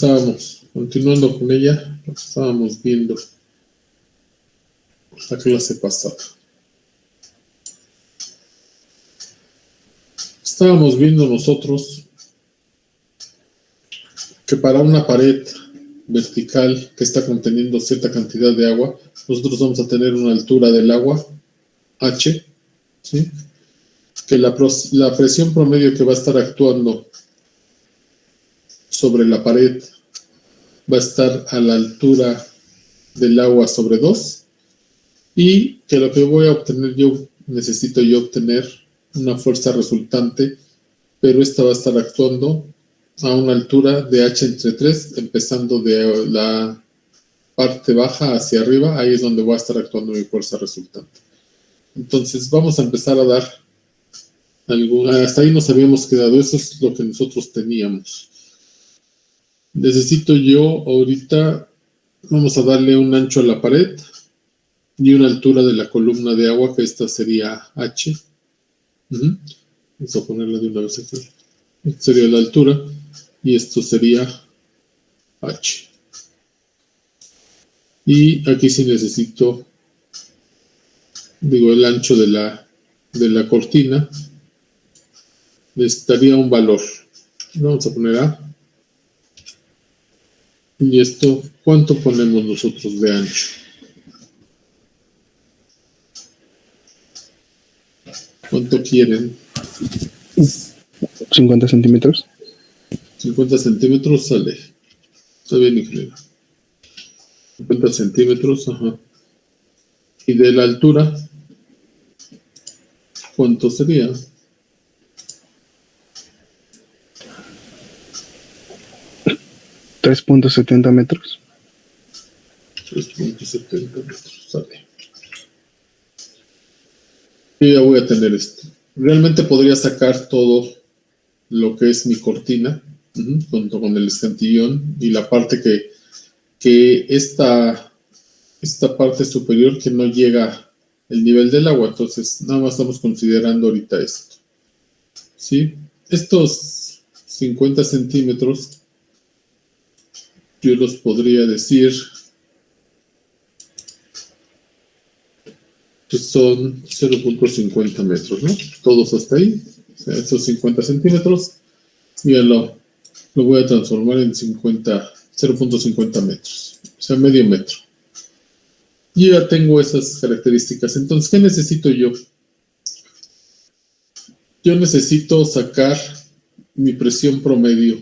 Estábamos continuando con ella, lo que estábamos viendo la clase pasada. Estábamos viendo nosotros que para una pared vertical que está conteniendo cierta cantidad de agua, nosotros vamos a tener una altura del agua, H, ¿sí? Que la presión promedio que va a estar actuando sobre la pared va a estar a la altura del agua sobre 2 y que lo que voy a obtener necesito obtener una fuerza resultante, pero esta va a estar actuando a una altura de H entre 3, empezando de la parte baja hacia arriba, ahí es donde voy a estar actuando mi fuerza resultante. Entonces vamos a empezar a dar hasta ahí nos habíamos quedado, eso es lo que nosotros teníamos. Necesito yo ahorita, vamos a darle un ancho a la pared y una altura de la columna de agua, que esta sería H. Vamos a ponerla de una vez aquí. Esta sería la altura y esto sería H. Y aquí sí necesito, el ancho de la cortina. Necesitaría un valor. Vamos a poner A. Y esto, ¿cuánto ponemos nosotros de ancho? ¿Cuánto quieren? 50 centímetros. 50 centímetros sale. Está bien, ingeniero. 50 centímetros, ajá. Y de la altura, ¿cuánto sería? 3.70 metros. 3.70 metros, sale. Yo ya voy a tener esto. Realmente podría sacar todo lo que es mi cortina, junto con el escantillón y la parte que esta parte superior que no llega el nivel del agua. Entonces, nada más estamos considerando ahorita esto. ¿Sí? Estos 50 centímetros, yo los podría decir que son 0.50 metros, ¿no? Todos hasta ahí. O sea, esos 50 centímetros, ya lo voy a transformar en 0.50 metros. O sea, medio metro. Y ya tengo esas características. Entonces, ¿qué necesito yo? Yo necesito sacar mi presión promedio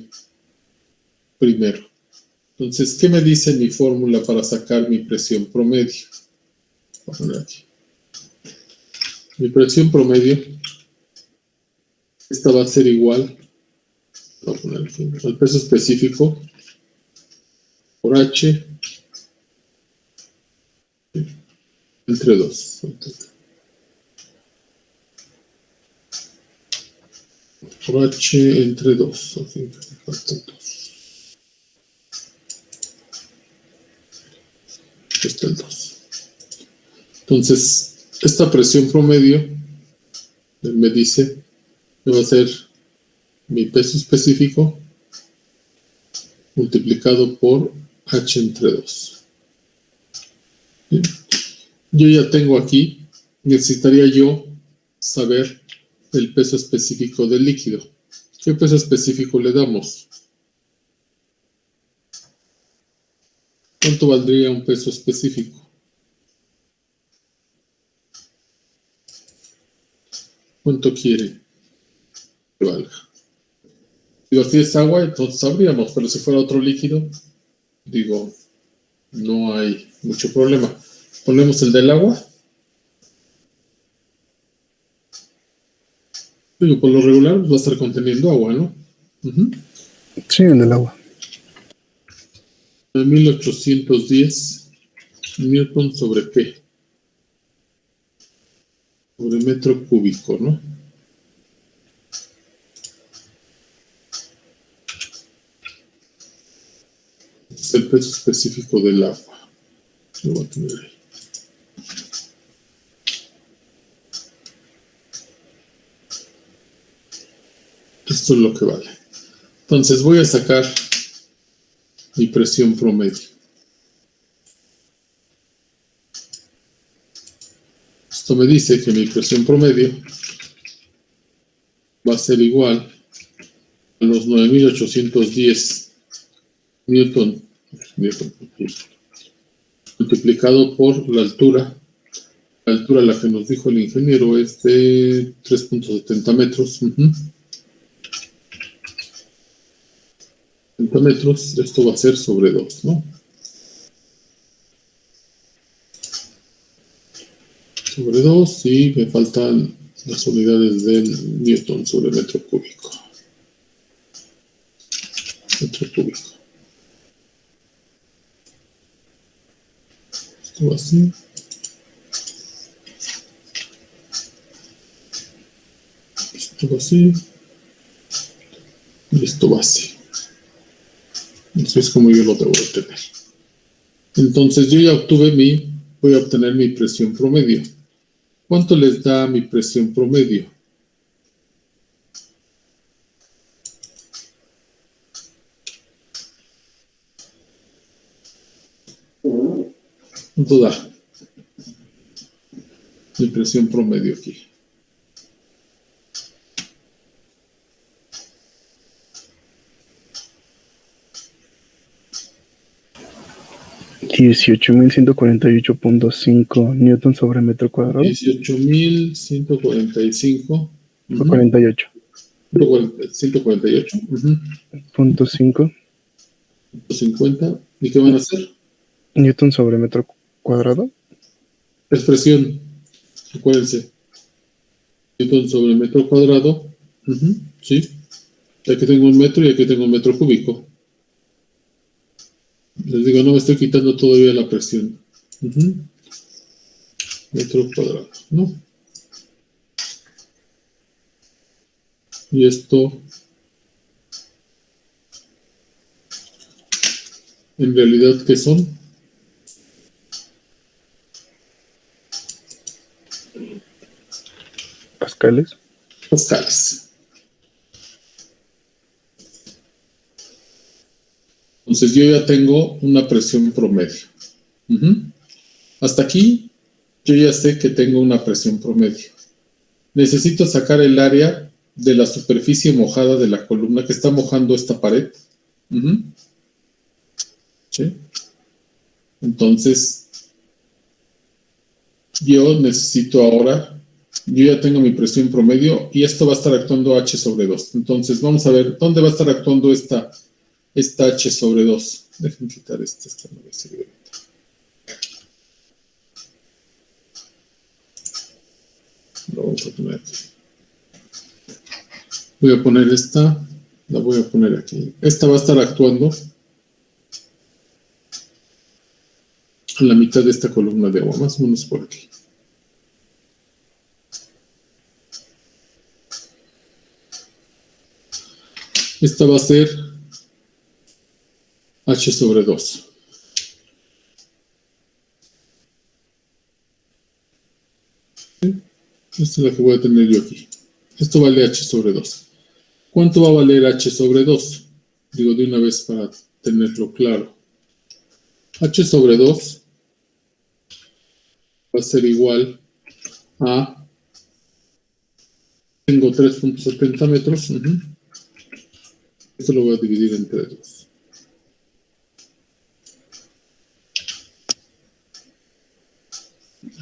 primero. Entonces, ¿qué me dice mi fórmula para sacar mi presión promedio? Voy a poner aquí. Mi presión promedio, esta va a ser igual, voy a poner aquí, al peso específico por H entre 2. Por H entre 2. Aquí faltan 2. Está el 2. Entonces, esta presión promedio me dice que va a ser mi peso específico multiplicado por H entre 2. ¿Bien? Yo ya tengo aquí, necesitaría yo saber el peso específico del líquido. ¿Qué peso específico le damos? ¿Cuánto valdría un peso específico? ¿Cuánto quiere que valga? Si es agua, entonces sabríamos, pero si fuera otro líquido, no hay mucho problema. Ponemos el del agua. Por lo regular va a estar conteniendo agua, ¿no? Sí, el del agua. 1810 newton sobre qué? Sobre metro cúbico, ¿no? Es el peso específico del agua. Lo voy a tener ahí. Esto es lo que vale. Entonces voy a sacar mi presión promedio. Esto me dice que mi presión promedio va a ser igual a los 9.810 newton multiplicado por la altura. La altura a la que nos dijo el ingeniero es de 3.70 metros. 70 metros, esto va a ser sobre 2, ¿no? Sobre 2 y me faltan las unidades del newton sobre metro cúbico. Metro cúbico. Esto va así. Esto va así. Y esto va así. Eso es como yo lo debo obtener. Entonces yo ya obtuve voy a obtener mi presión promedio. ¿Cuánto les da mi presión promedio? ¿Cuánto da mi presión promedio aquí? $18.148.5 newton sobre metro cuadrado. 18.145. 48. 148. Punto 5. 50. ¿Y qué van a hacer? Newton sobre metro cuadrado. Expresión. Acuérdense. Newton sobre metro cuadrado. Sí. Aquí tengo un metro y aquí tengo un metro cúbico. Les digo, no me estoy quitando todavía la presión. Metro cuadrado, ¿no? Y esto, en realidad, ¿qué son? Pascales. Pascales. Entonces yo ya tengo una presión promedio. Hasta aquí yo ya sé que tengo una presión promedio. Necesito sacar el área de la superficie mojada de la columna que está mojando esta pared. ¿Sí? Entonces yo necesito ahora, yo ya tengo mi presión promedio y esto va a estar actuando H sobre 2. Entonces vamos a ver dónde va a estar actuando esta H sobre 2. Déjenme quitar esta no me sirve ahorita. Lo vamos a poner aquí. Voy a poner esta, la voy a poner aquí. Esta va a estar actuando en la mitad de esta columna de agua, más o menos por aquí. Esta va a ser H sobre 2. Esta es la que voy a tener yo aquí. Esto vale H sobre 2. ¿Cuánto va a valer H sobre 2? Digo de una vez para tenerlo claro. H sobre 2 va a ser igual a... Tengo 3.70 metros. Esto lo voy a dividir entre 2.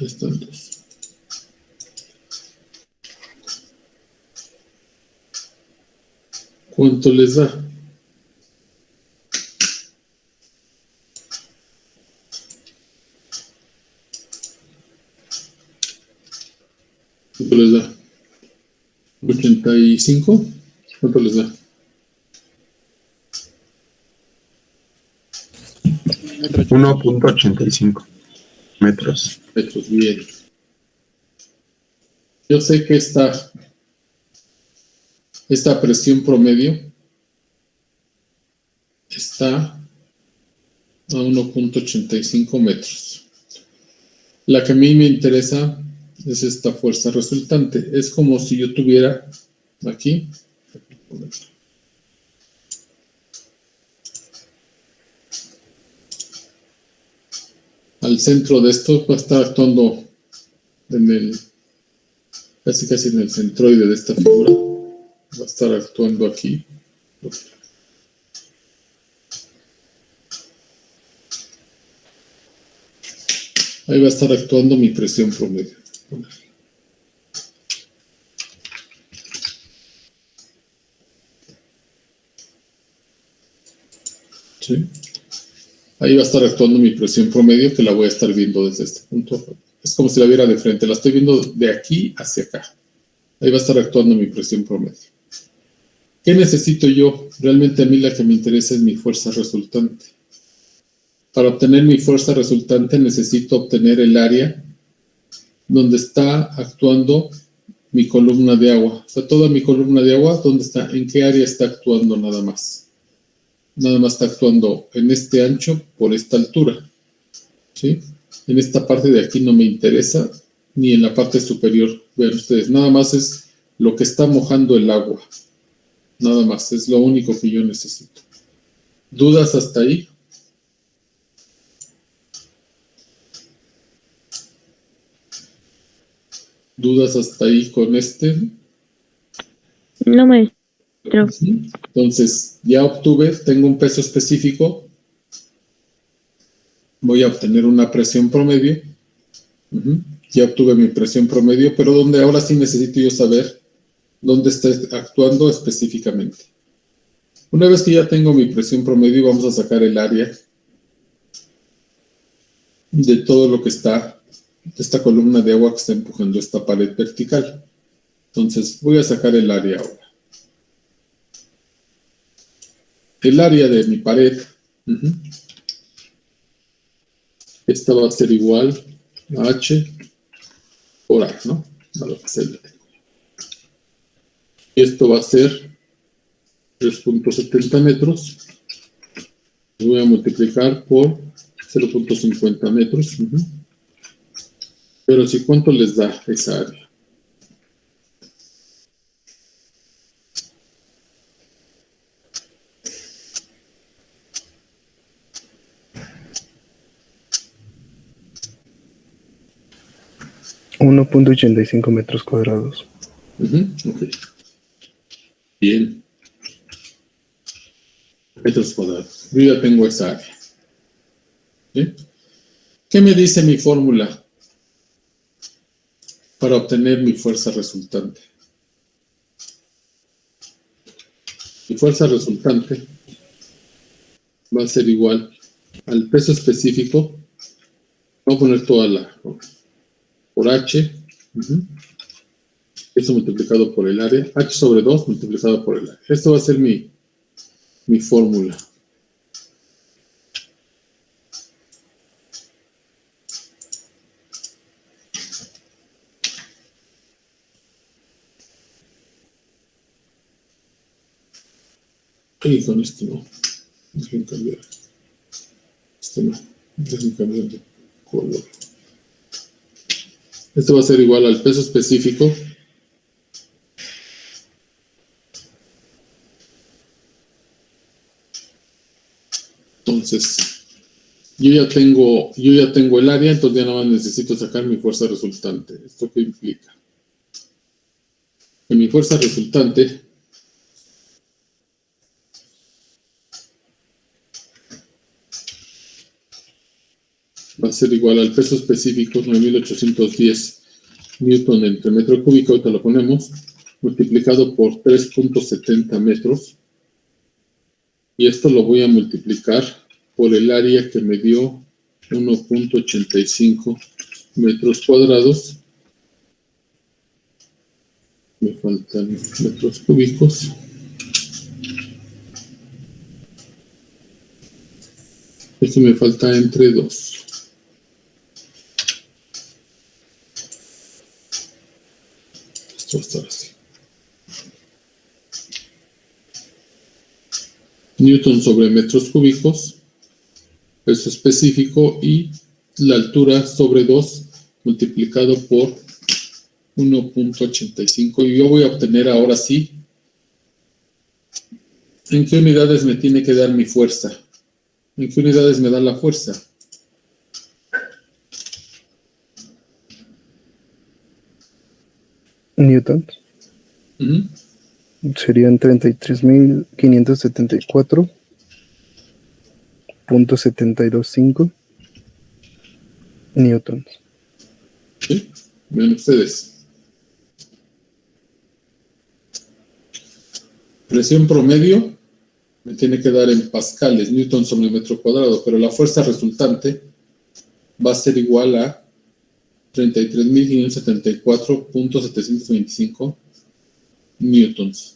Están 2. ¿Cuánto les da? ¿Cuánto les da? ¿85? ¿Cuánto les da? 1.85 metros. Metros, bien. Yo sé que esta presión promedio está a 1.85 metros. La que a mí me interesa es esta fuerza resultante. Es como si yo tuviera aquí. al centro de esto, va a estar actuando en el, casi en el centroide de esta figura. Va a estar actuando aquí. Ahí va a estar actuando mi presión promedio. ¿Sí? Ahí va a estar actuando mi presión promedio, que la voy a estar viendo desde este punto. Es como si la viera de frente, la estoy viendo de aquí hacia acá. Ahí va a estar actuando mi presión promedio. ¿Qué necesito yo? Realmente a mí la que me interesa es mi fuerza resultante. Para obtener mi fuerza resultante necesito obtener el área donde está actuando mi columna de agua. O sea, toda mi columna de agua, ¿dónde está? ¿En qué área está actuando nada más? Nada más está actuando en este ancho por esta altura. ¿Sí? En esta parte de aquí no me interesa, ni en la parte superior. Vean ustedes, nada más es lo que está mojando el agua. Nada más, es lo único que yo necesito. ¿Dudas hasta ahí? ¿Dudas hasta ahí con este? No, maestro. Entonces, ya obtuve, tengo un peso específico. Voy a obtener una presión promedio. Ya obtuve mi presión promedio, pero donde ahora sí necesito yo saber dónde está actuando específicamente. Una vez que ya tengo mi presión promedio, vamos a sacar el área de todo lo que está, esta columna de agua que está empujando esta pared vertical. Entonces, voy a sacar el área ahora. El área de mi pared, esta va a ser igual a H por A, ¿no? A lo que se le tengo. Y esto va a ser 3.70 metros. Voy a multiplicar por 0.50 metros. Pero si, ¿cuánto les da esa área? $1.85 metros cuadrados. Ok. Bien. Metros cuadrados. Yo ya tengo esa área. ¿Sí? ¿Qué me dice mi fórmula para obtener mi fuerza resultante? Mi fuerza resultante va a ser igual al peso específico. Voy a poner toda la por H. Eso multiplicado por el área. H sobre 2 multiplicado por el área. Esto va a ser mi fórmula. Y con esto no. Dejen cambiar. Esto no. Dejen cambiar de color. Esto va a ser igual al peso específico. Entonces, yo ya tengo el área, entonces ya nada más necesito sacar mi fuerza resultante. ¿Esto qué implica? Que mi fuerza resultante va a ser igual al peso específico, 9.810 newton entre metro cúbico, ahorita lo ponemos, multiplicado por 3.70 metros. Y esto lo voy a multiplicar por el área que me dio 1.85 metros cuadrados. Me faltan metros cúbicos. Esto me falta entre 2. Esto va a estar así. Newton sobre metros cúbicos, peso específico, y la altura sobre 2 multiplicado por 1.85. Y yo voy a obtener ahora sí en qué unidades me tiene que dar mi fuerza. ¿En qué unidades me da la fuerza? newtons. Ujú. Serían 33.574.725 newtons. ¿Sí? Vean ustedes. Presión promedio me tiene que dar en pascales, newton sobre metro cuadrado, pero la fuerza resultante va a ser igual a 33.574.725 newtons.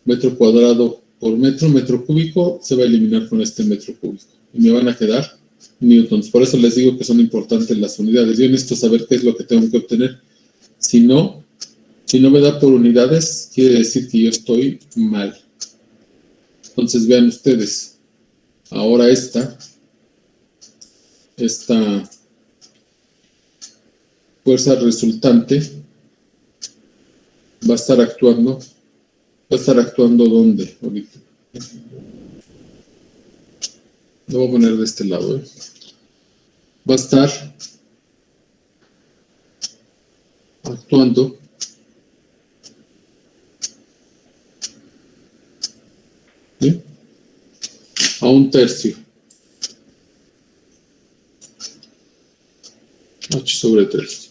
Metro cuadrado por metro cúbico se va a eliminar con este metro cúbico. Y me van a quedar newtons. Por eso les digo que son importantes las unidades. Yo necesito saber qué es lo que tengo que obtener. Si no me da por unidades, quiere decir que yo estoy mal. Entonces vean ustedes. Ahora esta fuerza resultante va a estar actuando. ¿Va a estar actuando dónde ahorita? Lo voy a poner de este lado. Va a estar actuando ¿sí? A 1/3. H sobre 3.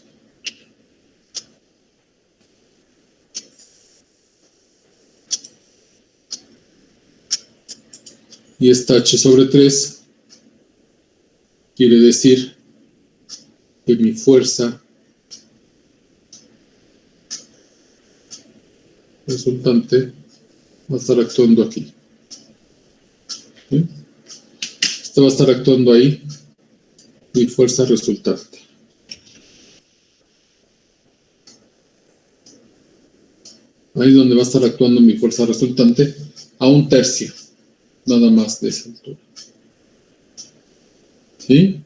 Y esta H sobre 3 quiere decir que mi fuerza resultante va a estar actuando aquí. ¿Sí? Esta va a estar actuando ahí, mi fuerza resultante. Ahí es donde va a estar actuando mi fuerza resultante a 1/3, nada más de esa altura. ¿Sí?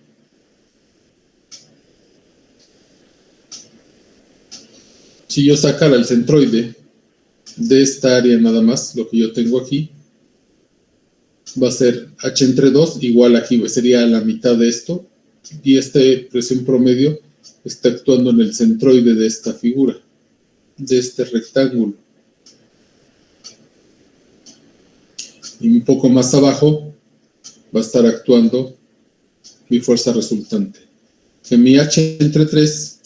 Si yo sacara el centroide de esta área nada más, lo que yo tengo aquí, va a ser H entre 2 igual aquí, sería la mitad de esto, y esta presión promedio está actuando en el centroide de esta figura, de este rectángulo. Y un poco más abajo va a estar actuando mi fuerza resultante. Que mi H entre 3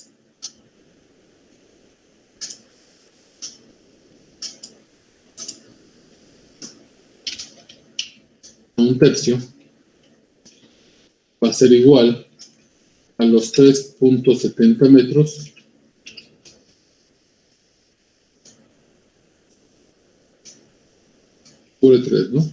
a 1/3 va a ser igual a los 3.70 metros por 3, ¿no?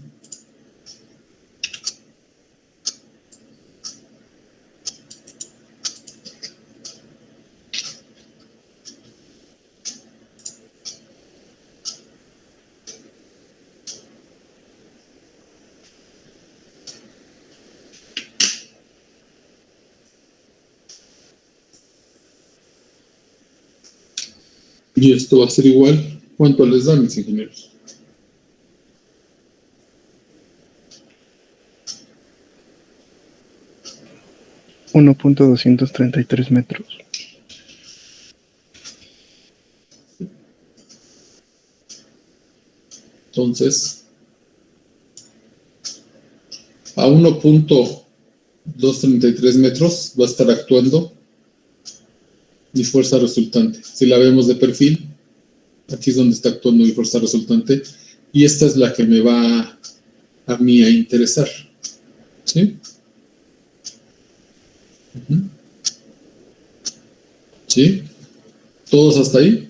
Y esto va a ser igual. ¿Cuánto les da, mis ingenieros? $1.233 metros. Entonces, a 1.233 metros va a estar actuando mi fuerza resultante. Si la vemos de perfil, aquí es donde está actuando mi fuerza resultante. Y esta es la que me va a mí a interesar. ¿Sí? ¿Sí? ¿Todos hasta ahí?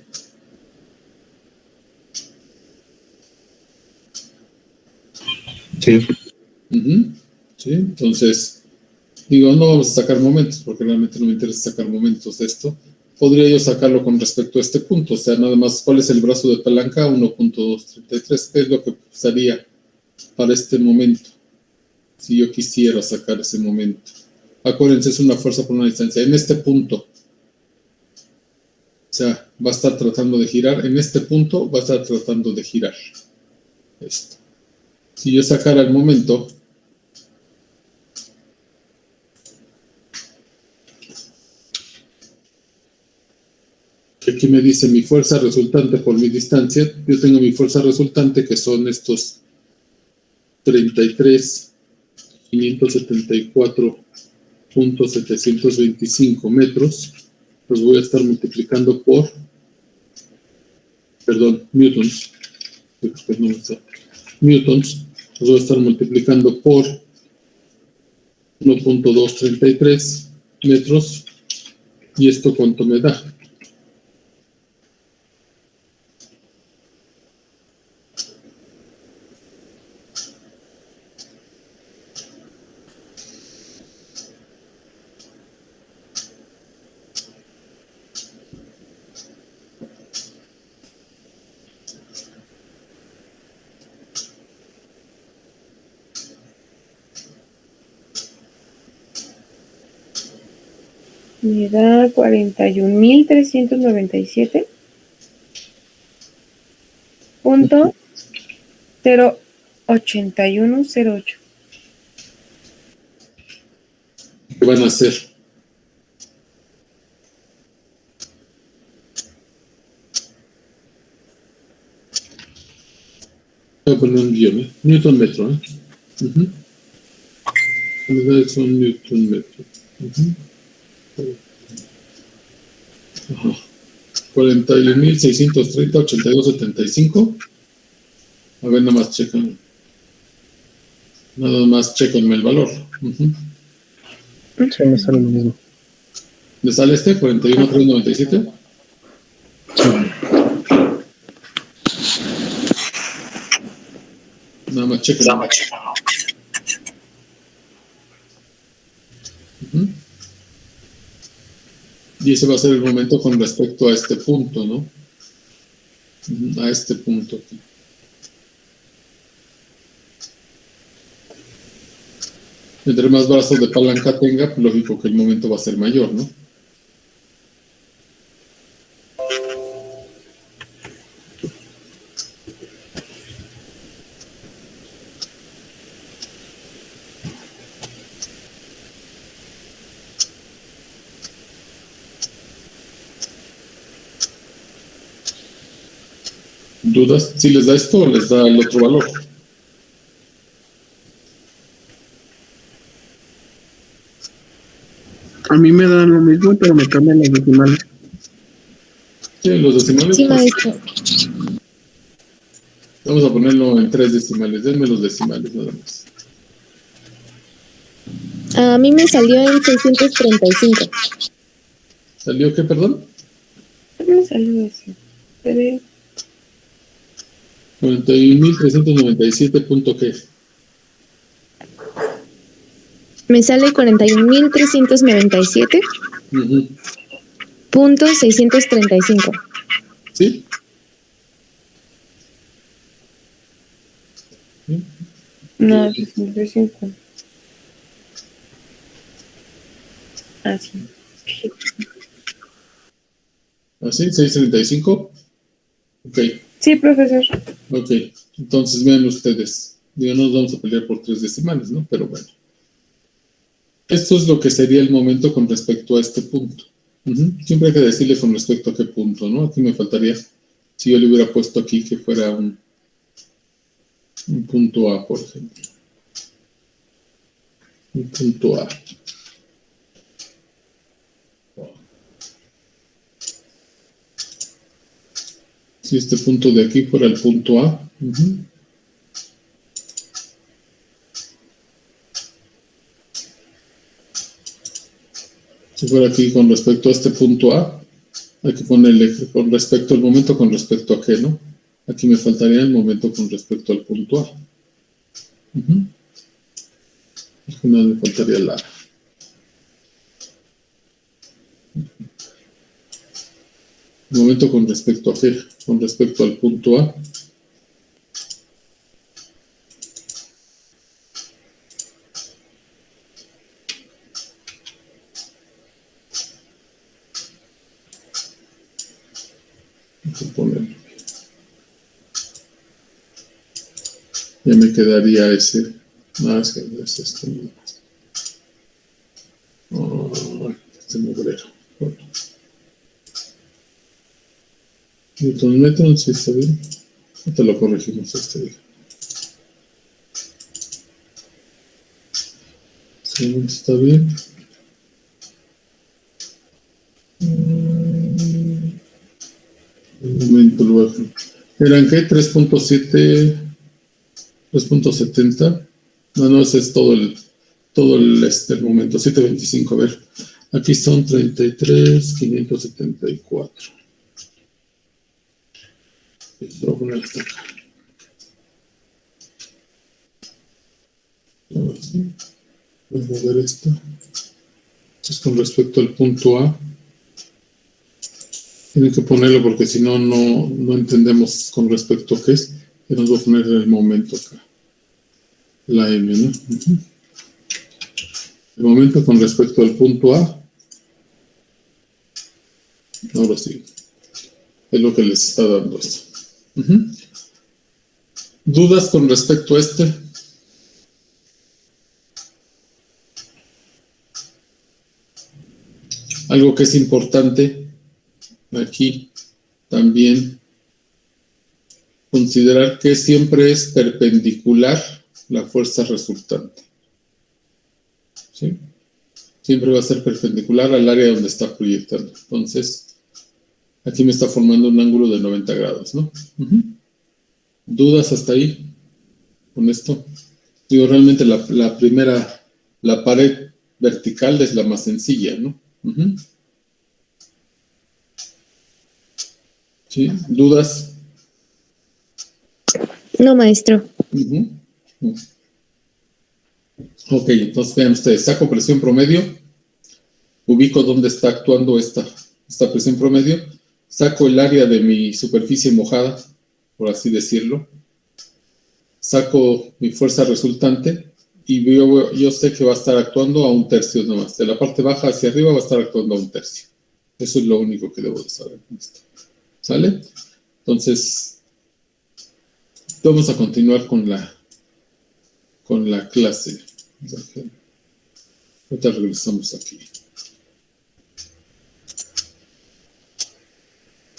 Sí. ¿Sí? Entonces, digo, no vamos a sacar momentos, porque realmente no me interesa sacar momentos de esto. Podría yo sacarlo con respecto a este punto, o sea, nada más, ¿cuál es el brazo de palanca? 1.233, ¿qué es lo que usaría para este momento? Si yo quisiera sacar ese momento. Acuérdense, es una fuerza por una distancia. En este punto, o sea, va a estar tratando de girar. En este punto va a estar tratando de girar. Esto. Si yo sacara el momento, ¿ok? Aquí me dice mi fuerza resultante por mi distancia. Yo tengo mi fuerza resultante, que son estos 33.574.725 metros. Los voy a estar multiplicando por, newtons. No está. Newtons. Los voy a estar multiplicando por 1.233 metros. ¿Y esto cuánto me da? Me da 41.397.08108. ¿Qué van a hacer? Voy a poner un guión, Newton metro, Unidades son Newton metro. 41.630.8275. A ver, nada más chequenme el valor. Sí, me sale lo mismo. ¿Le sale este? 41.397. Nada más chequenme. Y ese va a ser el momento con respecto a este punto, ¿no? A este punto aquí. Entre más brazos de palanca tenga, pues lógico que el momento va a ser mayor, ¿no? ¿Dudas? ¿Si les da esto o les da el otro valor? A mí me dan lo mismo, pero me cambian los decimales. Sí, los decimales. Sí, Pues, maestro. vamos a ponerlo en 3 decimales. Denme los decimales nada más. A mí me salió en 635. ¿Salió qué, perdón? ¿Cómo me salió eso? 41.397 punto qué. Me sale 41.397. Punto 635. ¿Sí? No, 65. Así. ¿Así? ¿635? Ok. Sí, profesor. Ok. Entonces vean ustedes. Digo, no nos vamos a pelear por 3 decimales, ¿no? Pero bueno. Esto es lo que sería el momento con respecto a este punto. Siempre hay que decirle con respecto a qué punto, ¿no? Aquí me faltaría, si yo le hubiera puesto aquí que fuera un punto A, por ejemplo. Un punto A. Si este punto de aquí fuera el punto A. Si fuera aquí con respecto a este punto A, hay que ponerle con respecto al momento con respecto a qué, ¿no? Aquí me faltaría el momento con respecto al punto A. Al final me faltaría la A. El momento con respecto a qué, con respecto al punto A. Vamos a ponerlo. Ya me quedaría ese. Más que es esto. Este mugrero. Bueno. Newton metro, sí está bien. Te lo corregimos día. Sí, está bien. Un momento, luego. ¿Eran qué? 3.7, 3.70. No, ese es todo el momento. 7.25, a ver. Aquí son 33.574. Voy a poner hasta acá. Voy a mover esto. Entonces, con respecto al punto A, tienen que ponerlo porque si no, no entendemos con respecto a qué es. Y nos va a poner el momento acá. La M, ¿no? El momento con respecto al punto A. Ahora sí. Es lo que les está dando esto. ¿Dudas con respecto a este? Algo que es importante aquí también considerar que siempre es perpendicular la fuerza resultante. ¿Sí? Siempre va a ser perpendicular al área donde está proyectando. Entonces, aquí me está formando un ángulo de 90 grados, ¿no? ¿Dudas hasta ahí con esto? Digo, realmente la pared vertical es la más sencilla, ¿no? ¿Sí? ¿Dudas? No, maestro. Ok, entonces vean ustedes, saco presión promedio, ubico dónde está actuando esta presión promedio, saco el área de mi superficie mojada, por así decirlo, saco mi fuerza resultante y yo sé que va a estar actuando a 1/3 nomás. De la parte baja hacia arriba va a estar actuando a 1/3. Eso es lo único que debo de saber. ¿Sale? Entonces, vamos a continuar con la clase. Ahorita regresamos aquí.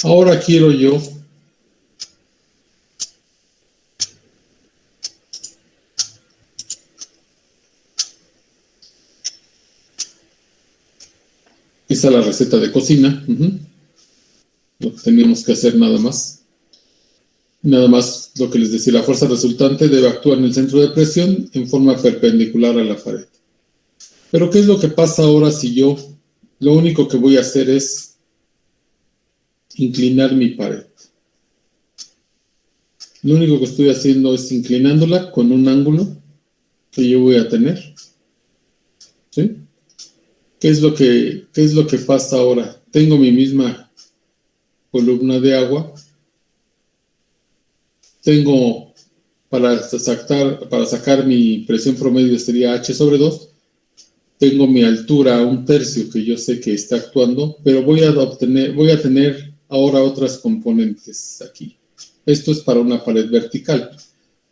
Ahora quiero yo esta es la receta de cocina. Lo que teníamos que hacer nada más. Nada más lo que les decía, la fuerza resultante debe actuar en el centro de presión en forma perpendicular a la pared. Pero ¿qué es lo que pasa ahora si yo lo único que voy a hacer es inclinar mi pared? Lo único que estoy haciendo es inclinándola con un ángulo que yo voy a tener. ¿Sí? ¿Qué es lo que pasa ahora? Tengo mi misma columna de agua. Tengo, para sacar mi presión promedio sería H/2. Tengo mi altura a 1/3 que yo sé que está actuando, pero voy a tener ahora otras componentes aquí. Esto es para una pared vertical.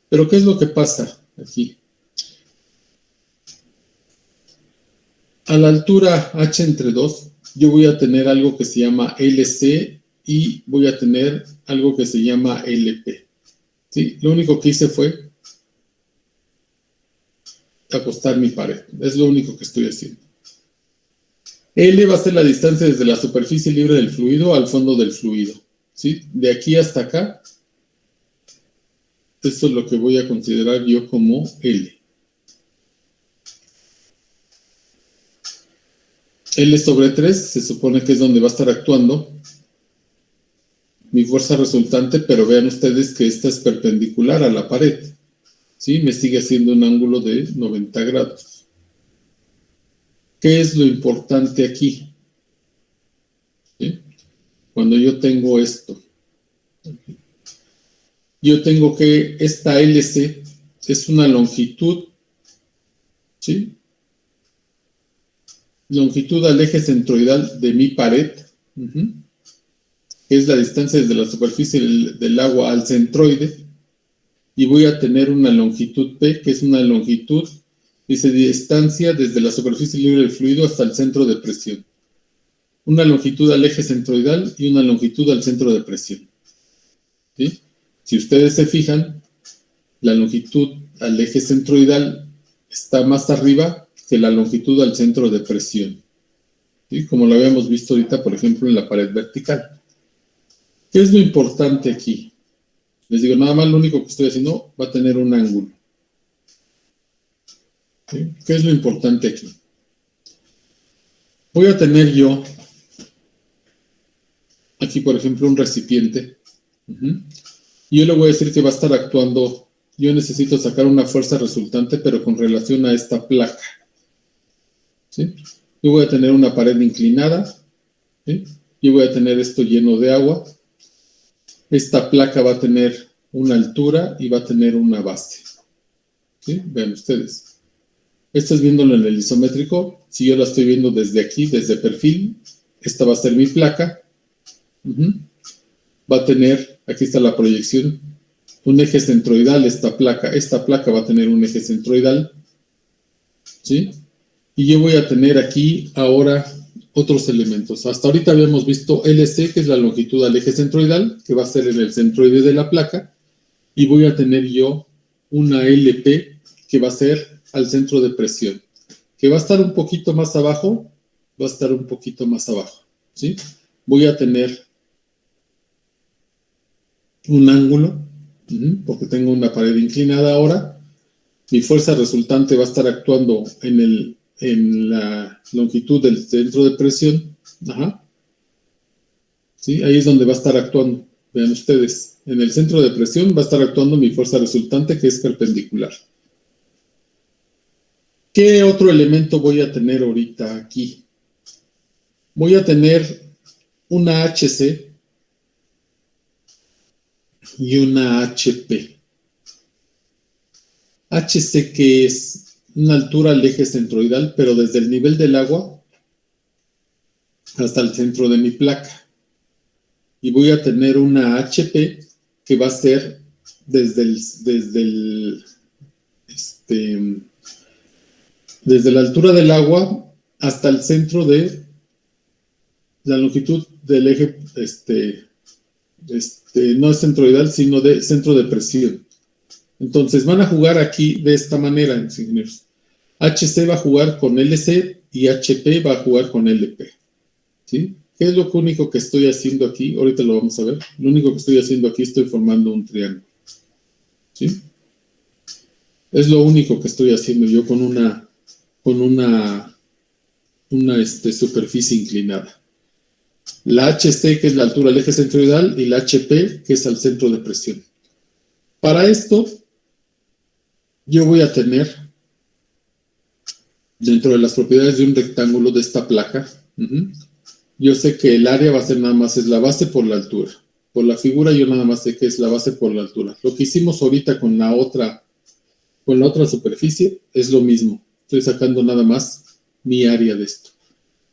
Pero ¿qué es lo que pasa aquí? A la altura H/2, yo voy a tener algo que se llama LC y voy a tener algo que se llama LP. ¿Sí? Lo único que hice fue acostar mi pared. Es lo único que estoy haciendo. L va a ser la distancia desde la superficie libre del fluido al fondo del fluido. ¿Sí? De aquí hasta acá, esto es lo que voy a considerar yo como L. L/3 se supone que es donde va a estar actuando mi fuerza resultante, pero vean ustedes que esta es perpendicular a la pared. ¿Sí? Me sigue haciendo un ángulo de 90 grados. ¿Qué es lo importante aquí? ¿Sí? Cuando yo tengo esto, yo tengo que esta LC es una longitud, ¿sí? Longitud al eje centroidal de mi pared, que es la distancia desde la superficie del agua al centroide, y voy a tener una longitud P, que es una longitud, dice distancia desde la superficie libre del fluido hasta el centro de presión. Una longitud al eje centroidal y una longitud al centro de presión. ¿sí? Si ustedes se fijan, la longitud al eje centroidal está más arriba que la longitud al centro de presión, ¿sí? Como lo habíamos visto ahorita, por ejemplo, en la pared vertical. ¿Qué es lo importante aquí? Les digo, nada más lo único que estoy haciendo va a tener un ángulo. ¿Sí? ¿Qué es lo importante aquí? Voy a tener yo aquí, por ejemplo, un recipiente. Y yo le voy a decir que va a estar actuando. Yo necesito sacar una fuerza resultante, pero con relación a esta placa. ¿Sí? Yo voy a tener una pared inclinada. ¿Sí? Yo voy a tener esto lleno de agua. Esta placa va a tener una altura y va a tener una base. ¿Sí? Vean ustedes. Esto es viéndolo en el isométrico. Si yo la estoy viendo desde aquí, desde perfil, esta va a ser mi placa. Va a tener, aquí está la proyección, un eje centroidal, esta placa va a tener un eje centroidal, ¿sí? Y yo voy a tener aquí ahora otros elementos. Hasta ahorita habíamos visto LC, que es la longitud al eje centroidal, que va a ser en el centroide de la placa, y voy a tener yo una LP, que va a ser al centro de presión, que va a estar un poquito más abajo, ¿sí? Voy a tener un ángulo, porque tengo una pared inclinada ahora. Mi fuerza resultante va a estar actuando en la longitud del centro de presión. ¿Sí? Ahí es donde va a estar actuando. Vean ustedes, en el centro de presión va a estar actuando mi fuerza resultante, que es perpendicular. ¿Qué otro elemento voy a tener ahorita aquí? Voy a tener una HC y una HP. HC, que es una altura al eje centroidal, pero desde el nivel del agua hasta el centro de mi placa. Y voy a tener una HP que va a ser desde la altura del agua hasta el centro de la longitud del eje, no es centroidal, sino de centro de presión. Entonces van a jugar aquí de esta manera, ingenieros. HC va a jugar con LC y HP va a jugar con LP. ¿Sí? ¿Qué es lo único que estoy haciendo aquí? Ahorita lo vamos a ver. Lo único que estoy haciendo aquí, estoy formando un triángulo. ¿Sí? Es lo único que estoy haciendo yo con una superficie inclinada. La HC, que es la altura del eje centroidal, y la HP, que es al centro de presión. Para esto, yo voy a tener, dentro de las propiedades de un rectángulo de esta placa, yo sé que el área va a ser nada más, es la base por la altura. Por la figura yo nada más sé que es la base por la altura. Lo que hicimos ahorita con la otra superficie es lo mismo. Estoy sacando nada más mi área de esto.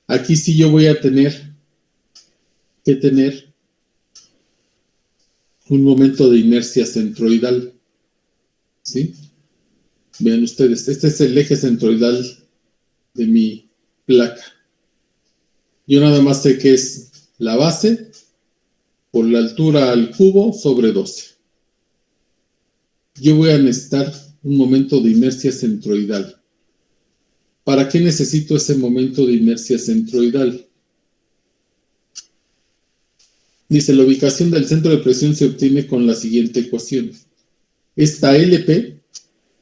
Aquí sí yo voy a tener que tener un momento de inercia centroidal. ¿Sí? Vean ustedes, este es el eje centroidal de mi placa. Yo nada más sé que es la base por la altura al cubo sobre 12. Yo voy a necesitar un momento de inercia centroidal. ¿Para qué necesito ese momento de inercia centroidal? Dice, la ubicación del centro de presión se obtiene con la siguiente ecuación. Esta LP,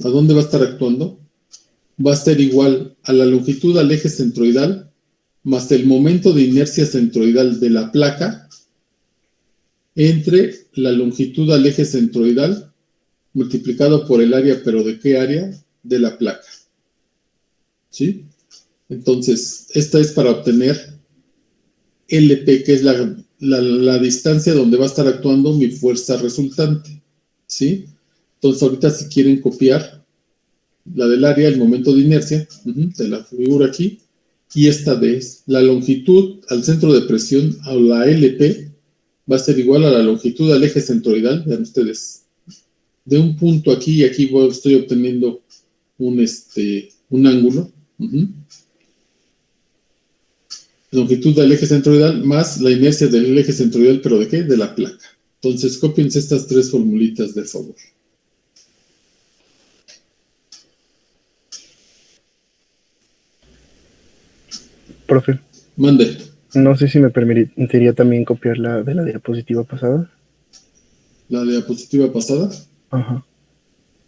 ¿a dónde va a estar actuando? Va a ser igual a la longitud al eje centroidal más el momento de inercia centroidal de la placa entre la longitud al eje centroidal multiplicado por el área, ¿pero de qué área? De la placa. ¿Sí? Entonces, esta es para obtener LP, que es la distancia donde va a estar actuando mi fuerza resultante. ¿Sí? Entonces, ahorita si quieren copiar la del área, el momento de inercia, de la figura aquí, y esta de la longitud al centro de presión, a la LP, va a ser igual a la longitud al eje centroidal. Vean ustedes, de un punto aquí y aquí estoy obteniendo un ángulo. Longitud del eje centroidal más la inercia del eje centroidal, ¿pero de qué? De la placa. Entonces, cópiense estas 3 formulitas, de favor. Profe, Mande. no sé si me permitiría también copiar la de la diapositiva pasada. La diapositiva pasada. Ajá,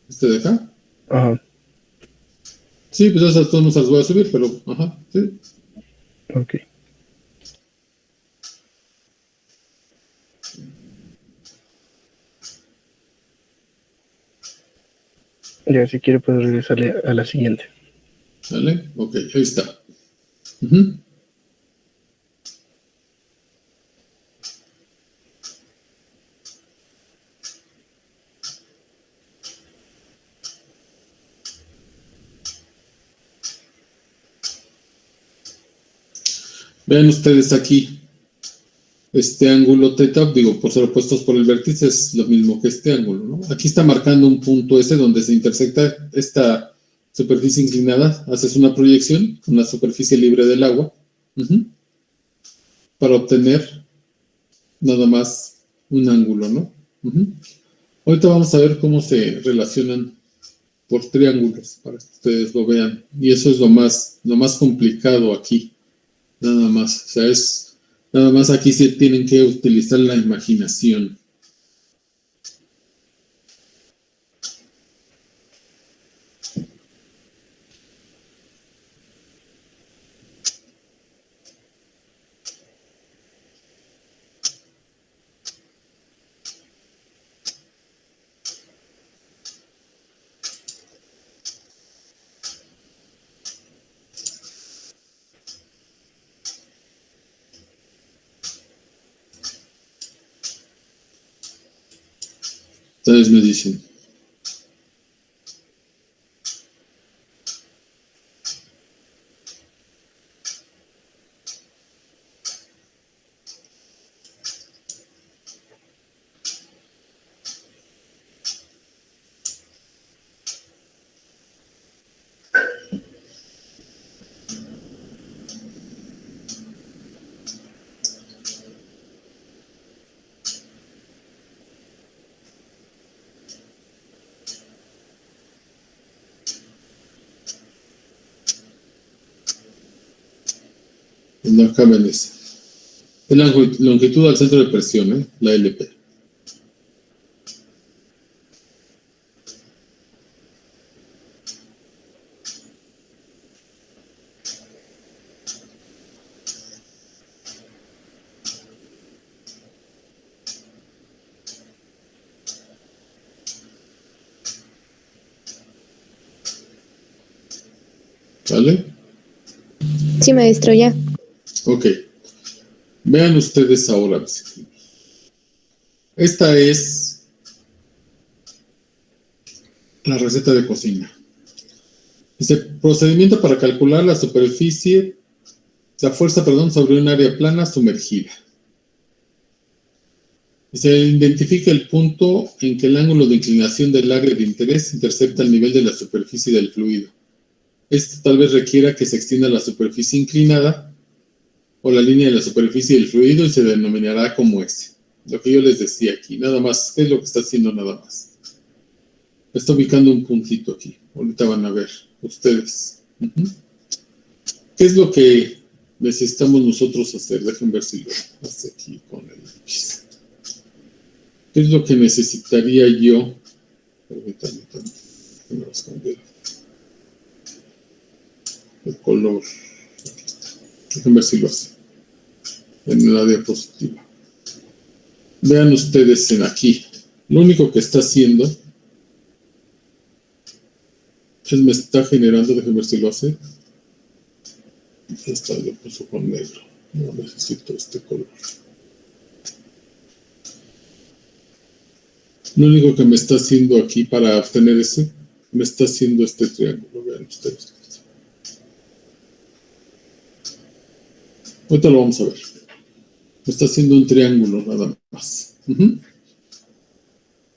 ¿De acá? ajá, Sí, pues esas todas no se las voy a subir, pero, ajá, sí. ok. Ya, si quiere, puedo regresarle a la siguiente. ¿Vale? Ok, ahí está. Ujú. Vean ustedes aquí, este ángulo teta, digo, por ser opuestos por el vértice, es lo mismo que este ángulo, ¿no? Aquí está marcando un punto S donde se intersecta esta superficie inclinada, haces una proyección, una superficie libre del agua, ujú, para obtener nada más un ángulo, ¿no? Ujú. Ahorita vamos a ver cómo se relacionan por triángulos, para que ustedes lo vean. Y eso es lo más complicado aquí, nada más. O sea, nada más aquí sí tienen que utilizar la imaginación. Ustedes me dicen. No acá ese. Es la longitud al centro de presión, la LP. ¿Vale? Sí, maestro, ya. Ok. Vean ustedes ahora, mis ejemplos. Esta es la receta de cocina. Dice, procedimiento para calcular la fuerza, sobre un área plana sumergida. Se identifica el punto en que el ángulo de inclinación del área de interés intercepta el nivel de la superficie del fluido. Esto tal vez requiera que se extienda la superficie inclinada o la línea de la superficie del fluido y se denominará como S. Lo que yo les decía aquí, nada más, ¿qué es lo que está haciendo nada más? Está ubicando un puntito aquí. Ahorita van a ver ustedes. Uh-huh. ¿Qué es lo que necesitamos nosotros hacer? Dejen ver si lo hace aquí con el lápiz. ¿Qué es lo que necesitaría yo? Permítanme también. El color. Aquí está. Dejen ver si lo hace. En la diapositiva. Vean ustedes en aquí. Lo único que está haciendo es me está generando, déjenme ver si lo hace. Esta lo puso con negro. No necesito este color. Lo único que me está haciendo aquí para obtener ese, me está haciendo este triángulo. Vean ustedes. Ahorita lo vamos a ver. Me está haciendo un triángulo nada más. Uh-huh.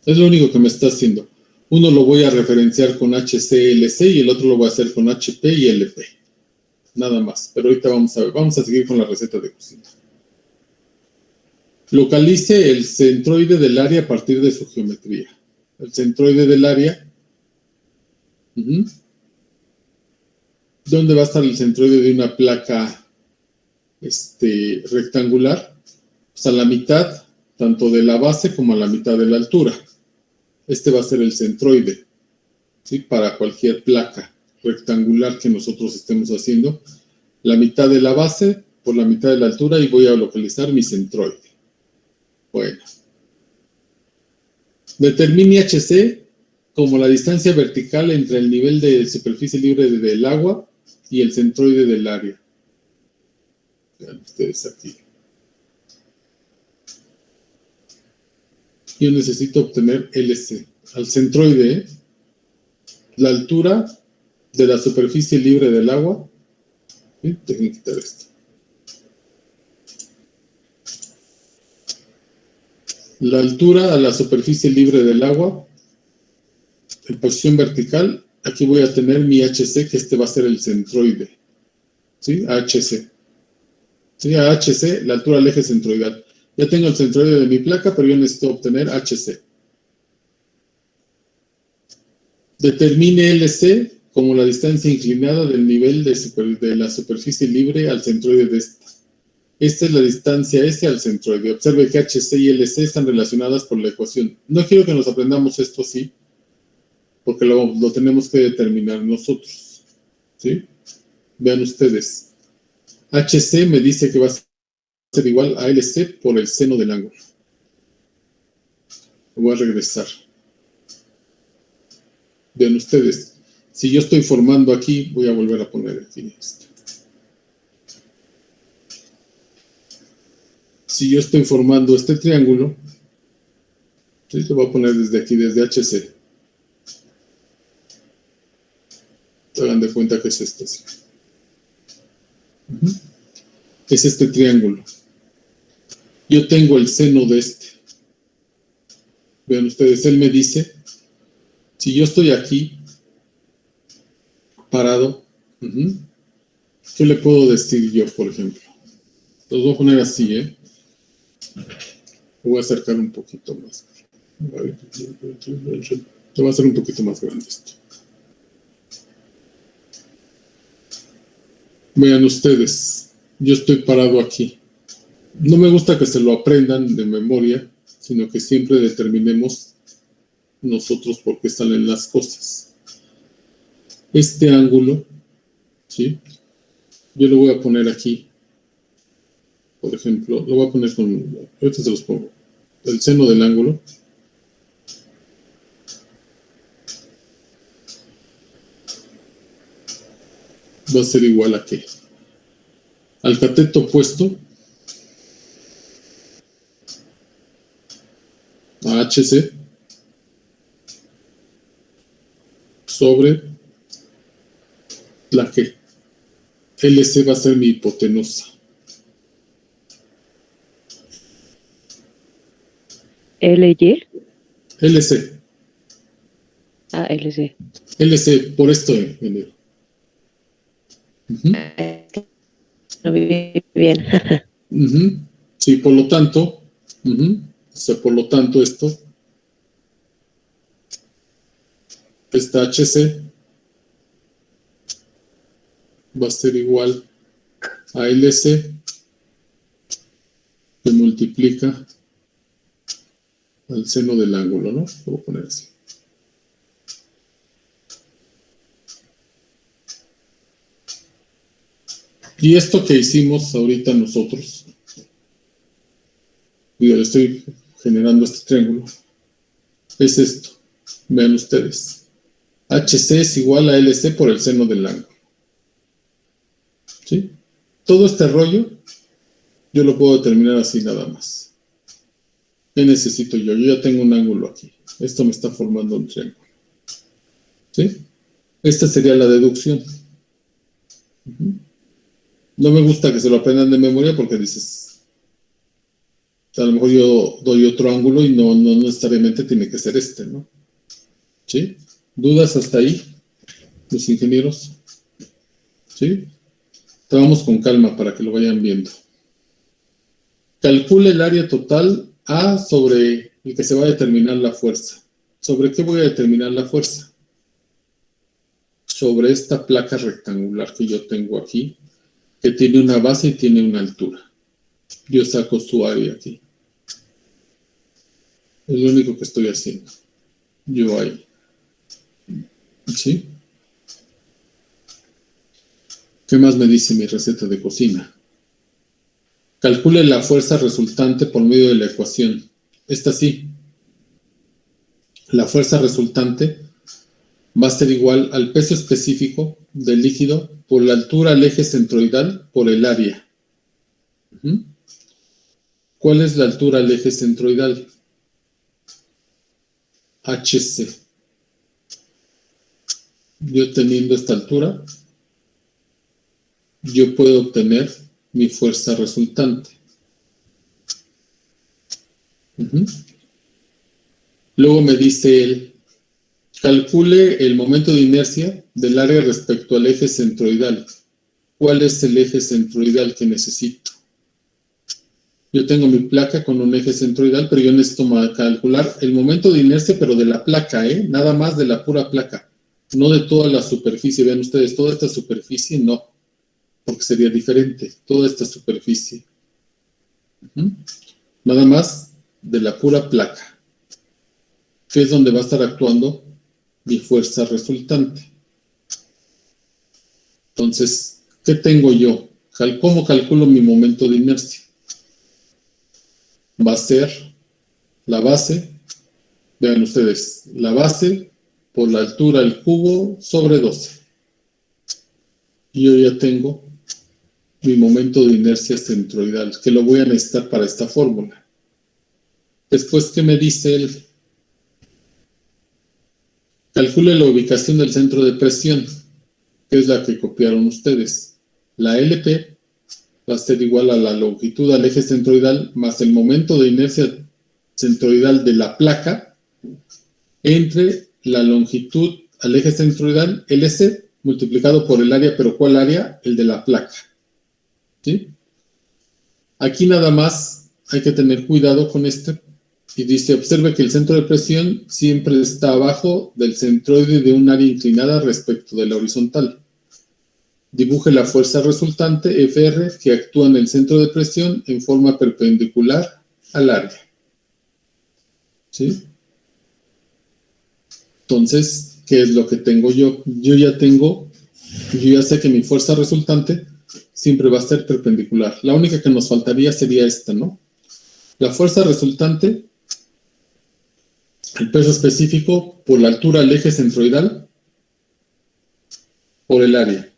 Es lo único que me está haciendo. Uno lo voy a referenciar con HCLC y el otro lo voy a hacer con HP y LP. Nada más. Pero ahorita vamos a ver. Vamos a seguir con la receta de cocina. Localice el centroide del área a partir de su geometría. El centroide del área. ¿Dónde va a estar el centroide de una placa rectangular? Pues a la mitad, tanto de la base como a la mitad de la altura. Este va a ser el centroide, ¿sí? Para cualquier placa rectangular que nosotros estemos haciendo. La mitad de la base por la mitad de la altura y voy a localizar mi centroide. Bueno. Determine HC como la distancia vertical entre el nivel de superficie libre del agua y el centroide del área. Vean ustedes aquí. Yo necesito obtener LC. Al centroide, la altura de la superficie libre del agua. ¿Sí? Tengo que quitar esto. La altura a la superficie libre del agua en posición vertical. Aquí voy a tener mi HC, que este va a ser el centroide. ¿Sí? HC. ¿Sí? A HC, la altura del eje centroidal. Ya tengo el centroide de mi placa, pero yo necesito obtener HC. Determine LC como la distancia inclinada del nivel de la superficie libre al centroide de esta. Esta es la distancia S al centroide. Observe que HC y LC están relacionadas por la ecuación. No quiero que nos aprendamos esto así, porque lo tenemos que determinar nosotros. ¿Sí? Vean ustedes. HC me dice que va a ser igual a LC por el seno del ángulo. Voy a regresar. Vean ustedes. Si yo estoy formando aquí, voy a volver a poner aquí esto. Si yo estoy formando este triángulo, ¿sí? Lo voy a poner desde aquí, desde HC. Hagan de cuenta que es esto. ¿Sí? Es este triángulo. Yo tengo el seno de este. Vean ustedes, él me dice, si yo estoy aquí, parado, ¿qué le puedo decir yo, por ejemplo? Los voy a poner así, ¿eh? Lo voy a acercar un poquito más. Lo voy a hacer un poquito más grande esto. Vean ustedes, yo estoy parado aquí. No me gusta que se lo aprendan de memoria, sino que siempre determinemos nosotros por qué salen las cosas. Este ángulo, ¿sí? Yo lo voy a poner aquí. Por ejemplo, lo voy a poner con... Ahorita se los pongo. El seno del ángulo. Va a ser igual a ¿qué? Al cateto opuesto a HC sobre la que LC va a ser mi hipotenusa. ¿LY? LC. Ah, LC. LC, por esto, ingeniero. No vi bien. Sí, por lo tanto, por lo tanto esto, esta HC va a ser igual a LC que multiplica al seno del ángulo, ¿no? Lo voy a poner así. Y esto que hicimos ahorita nosotros, digo, le estoy generando este triángulo, es esto. Vean ustedes. HC es igual a LC por el seno del ángulo. ¿Sí? Todo este rollo, yo lo puedo determinar así nada más. ¿Qué necesito yo? Yo ya tengo un ángulo aquí. Esto me está formando un triángulo. ¿Sí? Esta sería la deducción. No me gusta que se lo aprendan de memoria porque dices, a lo mejor yo doy otro ángulo y no necesariamente tiene que ser este, ¿no? ¿Sí? ¿Dudas hasta ahí, los ingenieros? ¿Sí? Vamos con calma para que lo vayan viendo. Calcule el área total A sobre el que se va a determinar la fuerza. ¿Sobre qué voy a determinar la fuerza? Sobre esta placa rectangular que yo tengo aquí, que tiene una base y tiene una altura. Yo saco su área aquí. Es lo único que estoy haciendo. Yo ahí. ¿Sí? ¿Qué más me dice mi receta de cocina? Calcule la fuerza resultante por medio de la ecuación. Esta sí. La fuerza resultante va a ser igual al peso específico del líquido por la altura al eje centroidal por el área. ¿Cuál es la altura al eje centroidal? HC. Yo teniendo esta altura, yo puedo obtener mi fuerza resultante. Luego me dice él, calcule el momento de inercia del área respecto al eje centroidal. ¿Cuál es el eje centroidal que necesito? Yo tengo mi placa con un eje centroidal, pero yo necesito calcular el momento de inercia, pero de la placa, nada más de la pura placa, no de toda la superficie. Vean ustedes, toda esta superficie no, porque sería diferente, toda esta superficie. Nada más de la pura placa, que es donde va a estar actuando mi fuerza resultante. Entonces, ¿qué tengo yo? ¿Cómo calculo mi momento de inercia? Va a ser la base, vean ustedes, la base por la altura al cubo sobre 12. Y yo ya tengo mi momento de inercia centroidal, que lo voy a necesitar para esta fórmula. Después, ¿qué me dice él? Calcule la ubicación del centro de presión, que es la que copiaron ustedes. La LP va a ser igual a la longitud al eje centroidal más el momento de inercia centroidal de la placa entre la longitud al eje centroidal LC multiplicado por el área, pero ¿cuál área? El de la placa. ¿Sí? Aquí nada más hay que tener cuidado con este. Y dice, observe que el centro de presión siempre está abajo del centroide de un área inclinada respecto de la horizontal. Dibuje la fuerza resultante, FR, que actúa en el centro de presión en forma perpendicular al área. ¿Sí? Entonces, ¿qué es lo que tengo yo? Yo ya sé que mi fuerza resultante siempre va a ser perpendicular. La única que nos faltaría sería esta, ¿no? La fuerza resultante, el peso específico por la altura al eje centroidal por el área.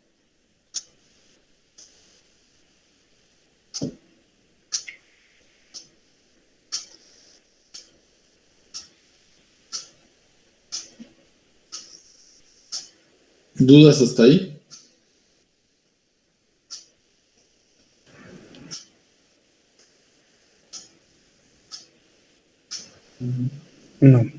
¿Dudas hasta ahí? No.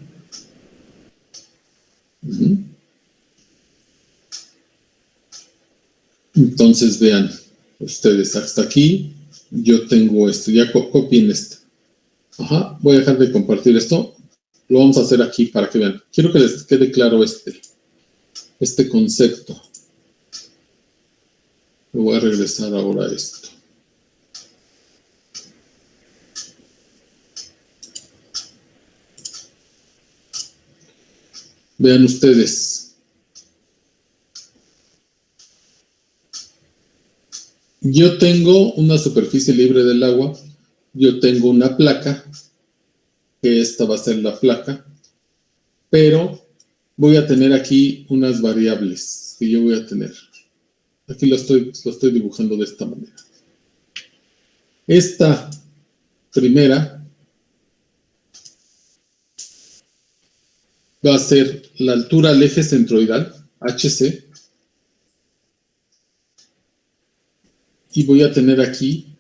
Entonces vean ustedes, hasta aquí yo tengo esto, ya copien esto. Voy a dejar de compartir esto. Lo vamos a hacer aquí para que vean. Quiero que les quede claro este concepto. Me voy a regresar ahora a esto. Vean ustedes. Yo tengo una superficie libre del agua. Yo tengo una placa, que esta va a ser la placa, pero voy a tener aquí unas variables que yo voy a tener. Aquí lo estoy dibujando de esta manera. Esta primera va a ser la altura al eje centroidal, HC, y voy a tener aquí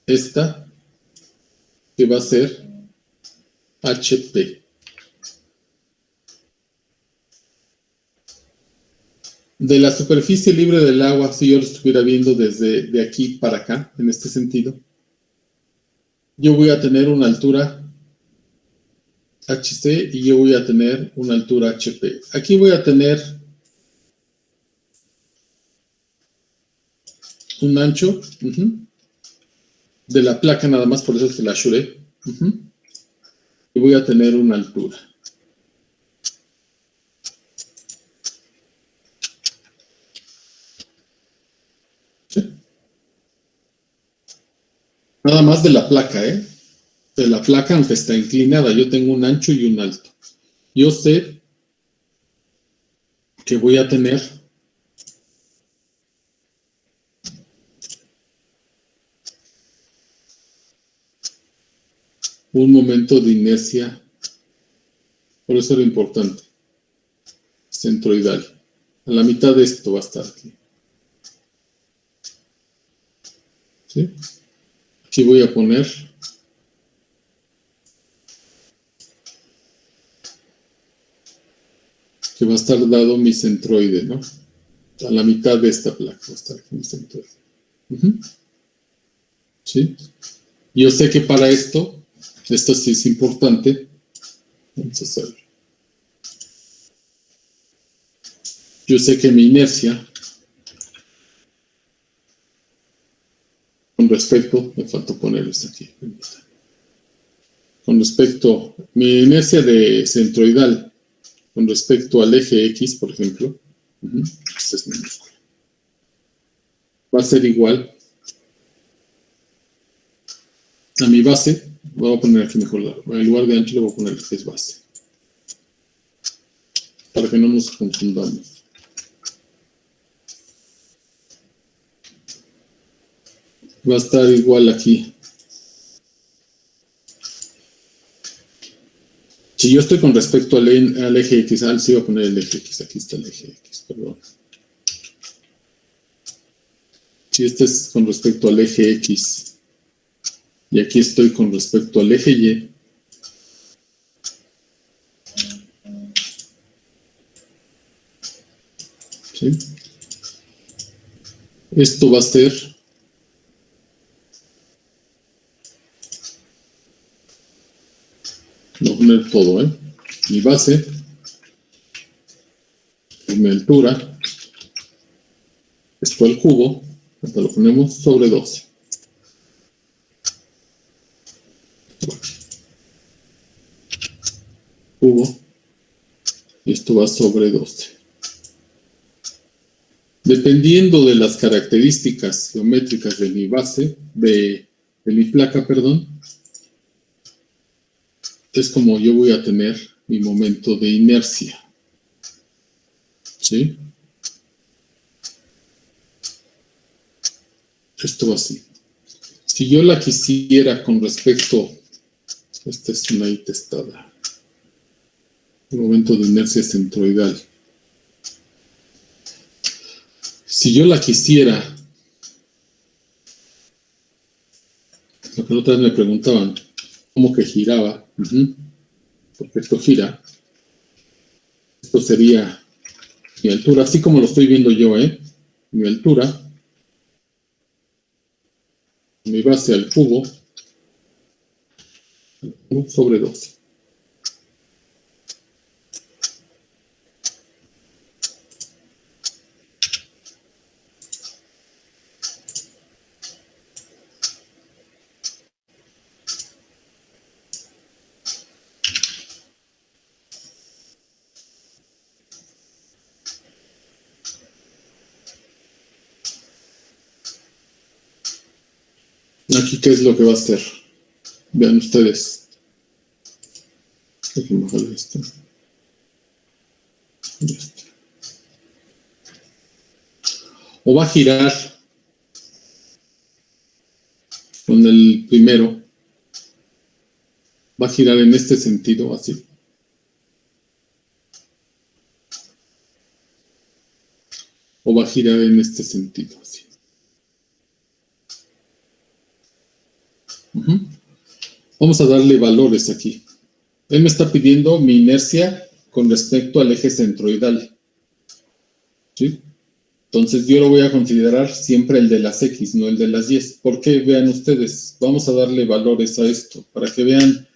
esta que va a ser HP. De la superficie libre del agua, si yo lo estuviera viendo desde de aquí para acá, en este sentido, yo voy a tener una altura HC y yo voy a tener una altura HP. Aquí voy a tener un ancho de la placa nada más, por eso es que la assuré. Y voy a tener una altura. ¿Sí? Nada más de la placa, ¿eh? De la placa, aunque está inclinada, yo tengo un ancho y un alto. Yo sé que voy a tener un momento de inercia, por eso era importante, centroidal. A la mitad de esto va a estar aquí. ¿Sí? Aquí voy a poner que va a estar dado mi centroide, ¿no? A la mitad de esta placa va a estar aquí mi centroide. ¿Sí? Yo sé que para esto sí es importante. Vamos a hacerlo. Yo sé que mi inercia, con respecto, me faltó ponerles aquí. Con respecto, mi inercia de centroidal, con respecto al eje X, por ejemplo, este es minúsculo, va a ser igual a mi base. Voy a poner aquí mejor, en lugar de ancho le voy a poner que es base, para que no nos confundamos. Va a estar igual aquí. Si yo estoy con respecto al eje X, sí voy a poner el eje X, aquí está el eje X, perdón. Si este es con respecto al eje X, y aquí estoy con respecto al eje Y, ¿sí? Esto va a ser voy a poner todo, mi base, mi altura, esto al cubo, hasta lo ponemos sobre 12. Cubo, y esto va sobre 12. Dependiendo de las características geométricas de mi base, de mi placa, perdón, es como yo voy a tener mi momento de inercia. ¿Sí? Esto va así. Si yo la quisiera con respecto, esta es una I testada, el momento de inercia centroidal. Si yo la quisiera, lo que otra vez me preguntaban, ¿cómo que giraba? Porque esto gira. Esto sería mi altura, así como lo estoy viendo yo, mi altura, mi base al cubo, sobre 12. Aquí, ¿qué es lo que va a hacer? Vean ustedes. Déjenme bajar esto. O va a girar con el primero. Va a girar en este sentido, así. O va a girar en este sentido, así. Vamos a darle valores aquí. Él me está pidiendo mi inercia con respecto al eje centroidal. ¿Sí? Entonces yo lo voy a considerar siempre el de las X, no el de las Y. ¿Por qué? Vean ustedes, vamos a darle valores a esto, para que vean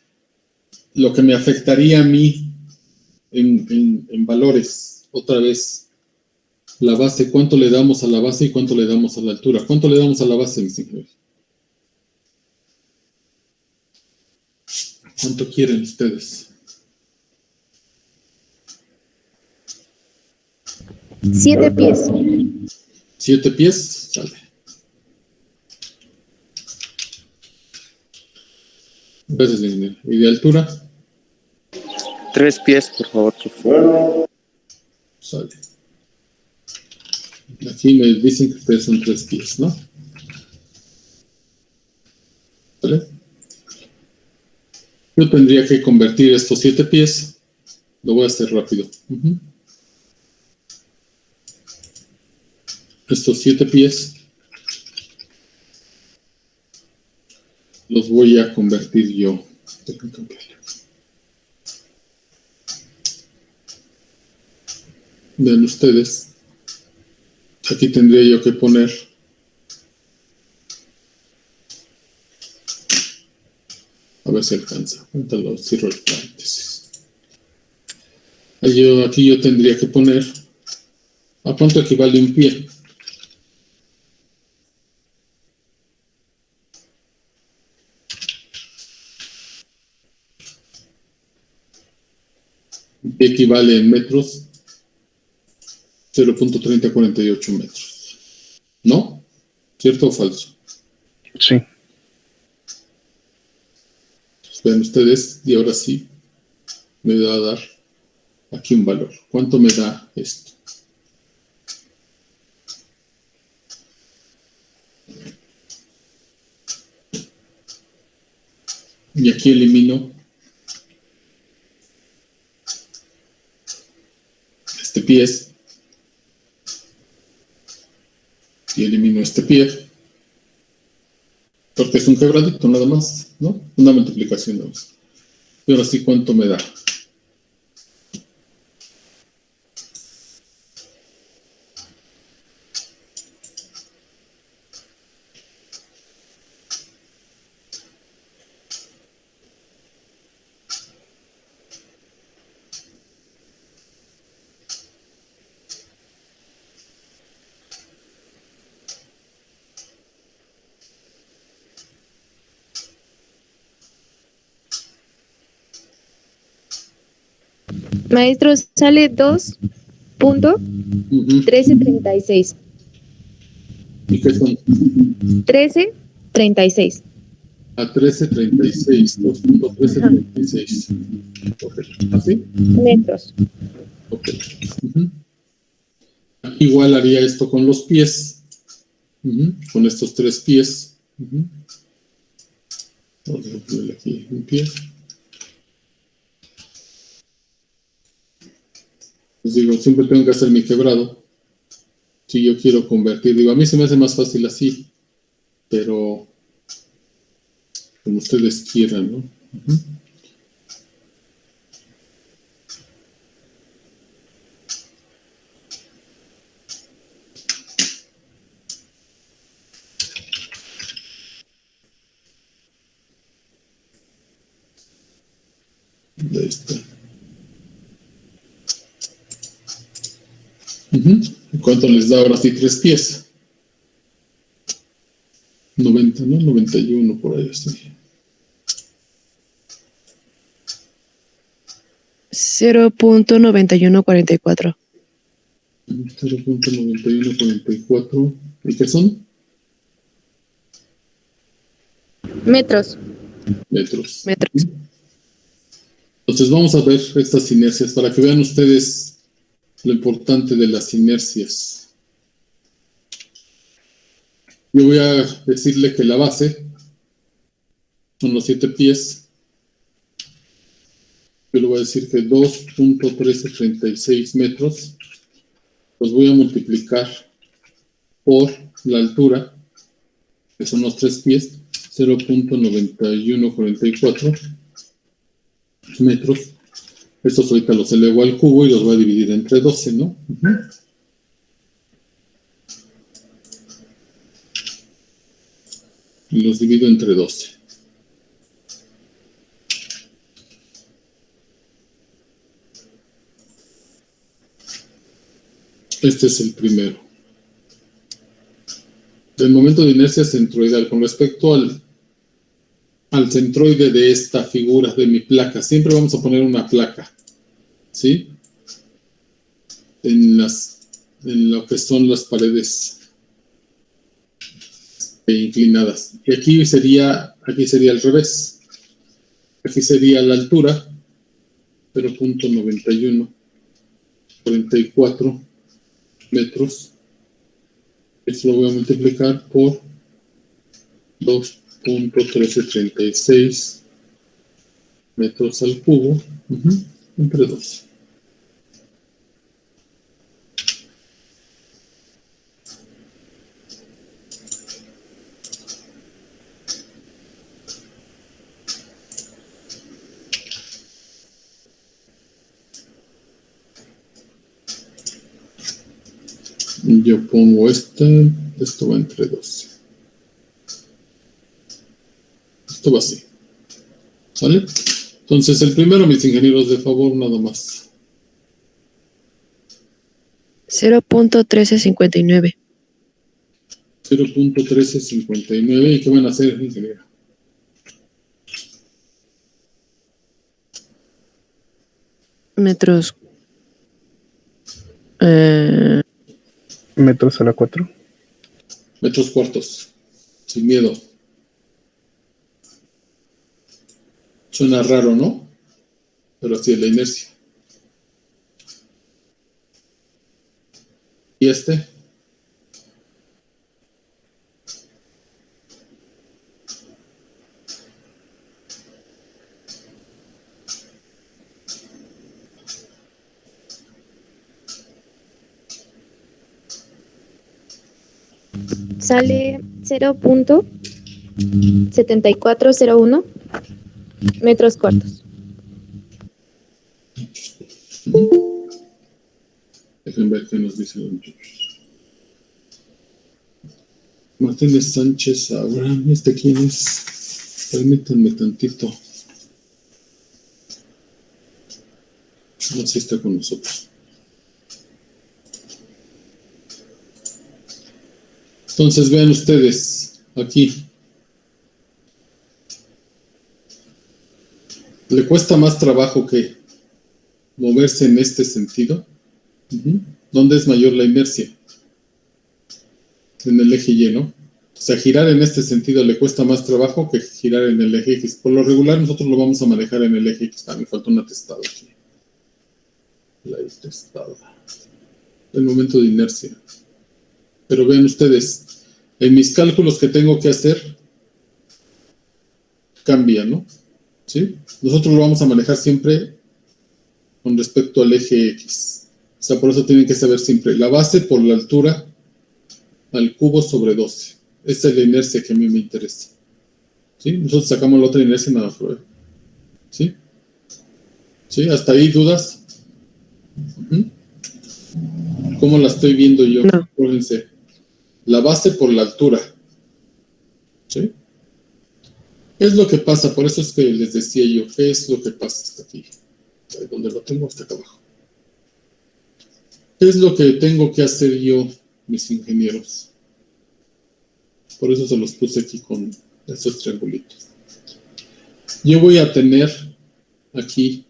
lo que me afectaría a mí en valores. Otra vez, la base, ¿cuánto le damos a la base y cuánto le damos a la altura? ¿Cuánto le damos a la base, mis ingenieros? ¿Cuánto quieren ustedes? 7 pies. 7 pies, sale. Gracias, ingeniero. ¿Y de altura? 3 pies, por favor, chofer. Sale. Aquí me dicen que ustedes son 3 pies, ¿no? ¿Vale? Yo tendría que convertir estos 7 pies. Lo voy a hacer rápido. Estos 7 pies los voy a convertir yo. Vean ustedes. Aquí tendría yo que poner a ver si alcanza. Lo cierro el paréntesis. Aquí yo tendría que poner ¿a cuánto equivale un pie? Un pie equivale en metros 0.3048 metros. ¿No? ¿Cierto o falso? Sí. Pues vean ustedes, y ahora sí me va a dar aquí un valor. ¿Cuánto me da esto? Y aquí elimino este pie y elimino este pie porque es un quebradito nada más, ¿no? Una multiplicación nada más. Y ahora sí, ¿cuánto me da? Maestro, sale 2.1336. ¿Y qué son? 1336. A 1336, 2.1336. Ok, ¿así? Metros. Ok. Igual haría esto con los pies. Con estos 3 pies. Vamos a ponerle aquí un pie. Pues digo, siempre tengo que hacer mi quebrado. Si yo quiero convertir, digo, a mí se me hace más fácil así, pero como ustedes quieran, ¿no? Ahí está. ¿Cuánto les da ahora sí 3 pies? 90, ¿no? 91 por ahí estoy. 0.9144. 0.9144. ¿Y qué son? Metros. Metros. Metros. Entonces vamos a ver estas inercias para que vean ustedes lo importante de las inercias. Yo voy a decirle que la base son los 7 pies. Yo le voy a decir que 2.1336 metros los voy a multiplicar por la altura, que son los 3 pies, 0.9144 metros. Estos ahorita los elevo al cubo y los voy a dividir entre 12, ¿no? y los divido entre 12. Este es el primero. El momento de inercia centroidal con respecto al centroide de esta figura, de mi placa. Siempre vamos a poner una placa, ¿sí? En lo que son las paredes inclinadas. Y aquí sería al revés. Aquí sería la altura, 0.91, 44 metros. Esto lo voy a multiplicar por 2.1336 metros al cubo, entre 2. Yo pongo esto va entre 12. Esto va así. ¿Sale? Entonces, el primero, mis ingenieros, de favor, nada más. 0.1359. 0.1359. ¿Y qué van a hacer, ingeniero? Metros. Metros a la 4. Metros cuartos. Sin miedo. Suena raro, ¿no? Pero así es la inercia. ¿Y este? Sale 0.7401 metros cuartos. Dejen ver qué nos dicen los muchachos. Martínez Sánchez Abraham, ¿quién es? Permítanme tantito. No sé si está con nosotros. Entonces vean ustedes aquí. ¿Le cuesta más trabajo que moverse en este sentido? ¿Dónde es mayor la inercia? En el eje Y, ¿no? O sea, girar en este sentido le cuesta más trabajo que girar en el eje X. Por lo regular nosotros lo vamos a manejar en el eje X. Me falta una testada aquí. La testada. El momento de inercia. Pero vean ustedes, en mis cálculos que tengo que hacer, cambia, ¿no? ¿Sí? Nosotros lo vamos a manejar siempre con respecto al eje X. O sea, por eso tienen que saber siempre la base por la altura al cubo sobre 12. Esa es la inercia que a mí me interesa. ¿Sí? Nosotros sacamos la otra inercia y nada prueba. ¿Sí? ¿Sí? ¿Hasta ahí dudas? ¿Cómo la estoy viendo yo? No. Fíjense. La base por la altura. ¿Sí? ¿Qué es lo que pasa? Por eso es que les decía yo, ¿qué es lo que pasa hasta aquí? Ahí donde lo tengo, hasta acá abajo. ¿Qué es lo que tengo que hacer yo, mis ingenieros? Por eso se los puse aquí con estos triangulitos. Yo voy a tener aquí,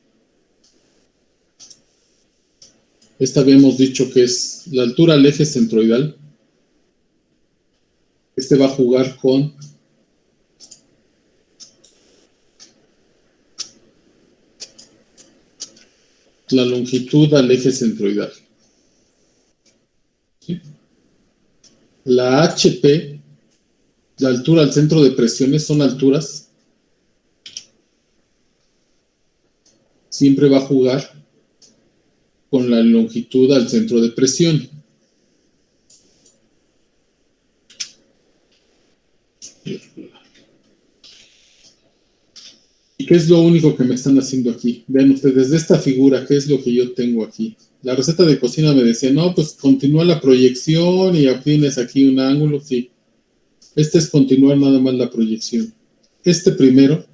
esta habíamos dicho que es la altura al eje centroidal. Este va a jugar con la longitud al eje centroidal. ¿Sí? La HP, la altura al centro de presiones, son alturas. Siempre va a jugar con la longitud al centro de presión. ¿Y qué es lo único que me están haciendo aquí? Vean ustedes, de esta figura, ¿qué es lo que yo tengo aquí? La receta de cocina me decía, no, pues continúa la proyección y obtienes aquí un ángulo, sí. Este es continuar nada más la proyección. Este primero,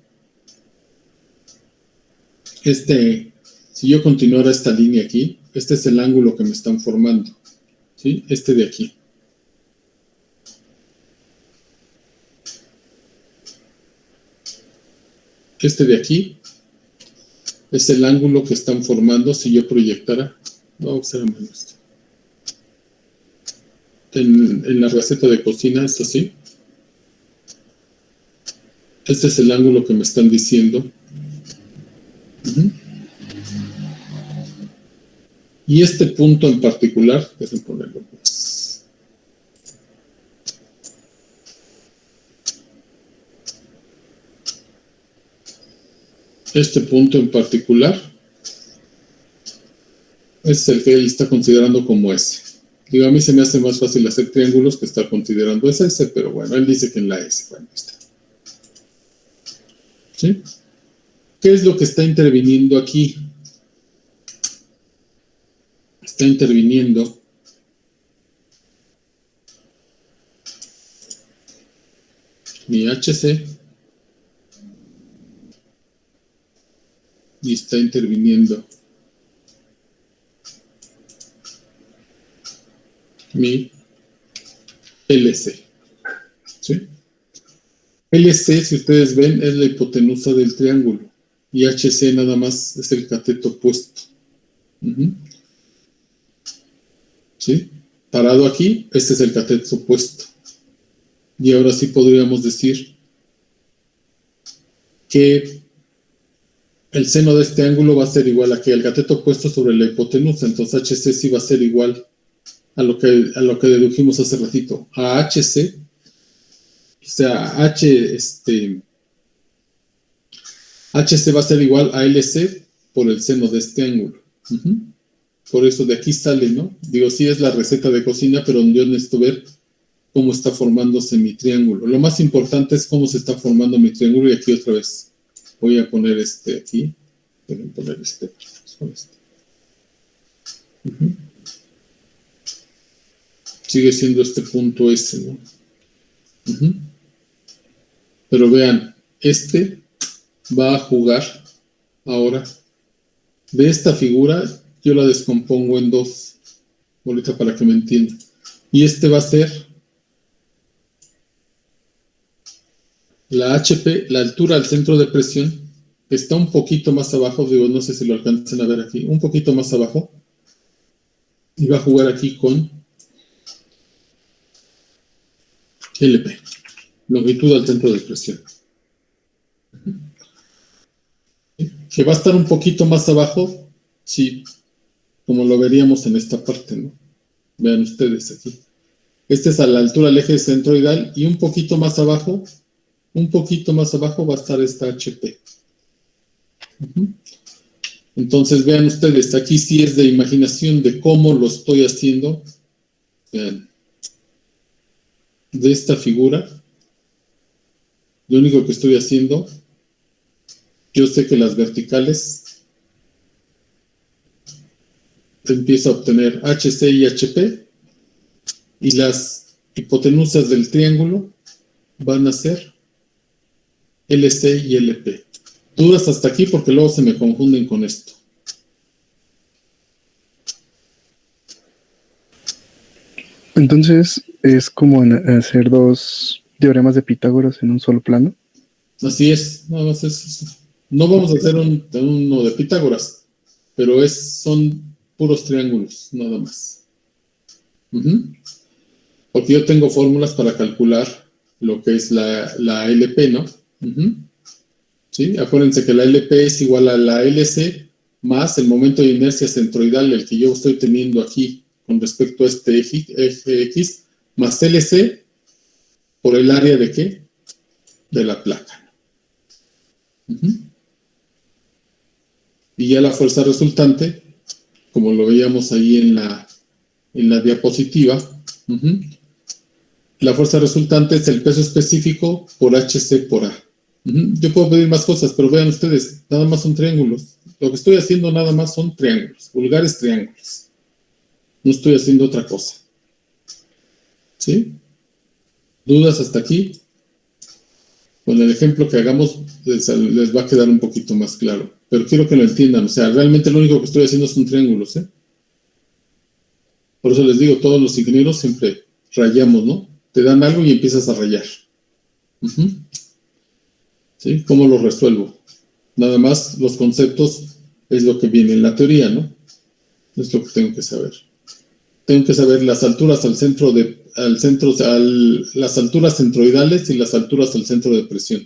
si yo continuara esta línea aquí, este es el ángulo que me están formando, ¿sí? Este de aquí. Este de aquí es el ángulo que están formando si yo proyectara. No, observen esto. En la receta de cocina es así. Este es el ángulo que me están diciendo. Y este punto en particular, déjenme ponerlo pues. Este punto en particular es el que él está considerando como S. Digo, a mí se me hace más fácil hacer triángulos que estar considerando esa S, pero bueno, él dice que en la S. Bueno, está. ¿Sí? ¿Qué es lo que está interviniendo aquí? Está interviniendo mi HC y está interviniendo mi LC. ¿Sí? LC, si ustedes ven, es la hipotenusa del triángulo y HC nada más es el cateto opuesto. ¿Sí? Parado aquí, este es el cateto opuesto. Y ahora sí podríamos decir que el seno de este ángulo va a ser igual a que el cateto opuesto sobre la hipotenusa. Entonces HC sí va a ser igual a lo que dedujimos hace ratito. A HC, o sea, HC va a ser igual a LC por el seno de este ángulo. Por eso de aquí sale, ¿no? Digo, sí es la receta de cocina, pero yo necesito ver cómo está formándose mi triángulo. Lo más importante es cómo se está formando mi triángulo. Y aquí otra vez voy a poner aquí. Voy a poner este. Sigue siendo este punto S, ¿no? Pero vean, este va a jugar ahora. De esta figura, yo la descompongo en dos. Ahorita para que me entiendan. Y este va a ser la HP, la altura al centro de presión, que está un poquito más abajo. Digo, no sé si lo alcancen a ver aquí. Un poquito más abajo. Y va a jugar aquí con LP. Longitud al centro de presión. Que va a estar un poquito más abajo, sí, como lo veríamos en esta parte, ¿no? Vean ustedes aquí. Este es a la altura del eje centroidal y un poquito más abajo va a estar esta HP. Entonces vean ustedes, aquí sí es de imaginación de cómo lo estoy haciendo. Vean. De esta figura, lo único que estoy haciendo, yo sé que las verticales empiezo a obtener HC y HP y las hipotenusas del triángulo van a ser LC y LP. Dudas hasta aquí porque luego se me confunden con esto. Entonces, es como hacer dos teoremas de Pitágoras en un solo plano. Así es, nada más es eso. No vamos a hacer uno de Pitágoras, pero son puros triángulos, nada más. Porque yo tengo fórmulas para calcular lo que es la LP, ¿no? ¿Sí? Acuérdense que la LP es igual a la LC más el momento de inercia centroidal, el que yo estoy teniendo aquí con respecto a este eje X, más LC por el área de ¿qué? De la placa. Y ya la fuerza resultante, como lo veíamos ahí en la diapositiva, la fuerza resultante es el peso específico por HC por A. Yo puedo pedir más cosas, pero vean ustedes, nada más son triángulos. Lo que estoy haciendo nada más son triángulos, vulgares triángulos. No estoy haciendo otra cosa. ¿Sí? ¿Dudas hasta aquí? Con el ejemplo que hagamos les va a quedar un poquito más claro. Pero quiero que lo entiendan. O sea, realmente lo único que estoy haciendo son triángulos, ¿eh? Por eso les digo, todos los ingenieros siempre rayamos, ¿no? Te dan algo y empiezas a rayar. ¿Sí? ¿Cómo lo resuelvo? Nada más los conceptos es lo que viene en la teoría, ¿no? Es lo que tengo que saber. Tengo que saber las alturas las alturas centroidales y las alturas al centro de presión.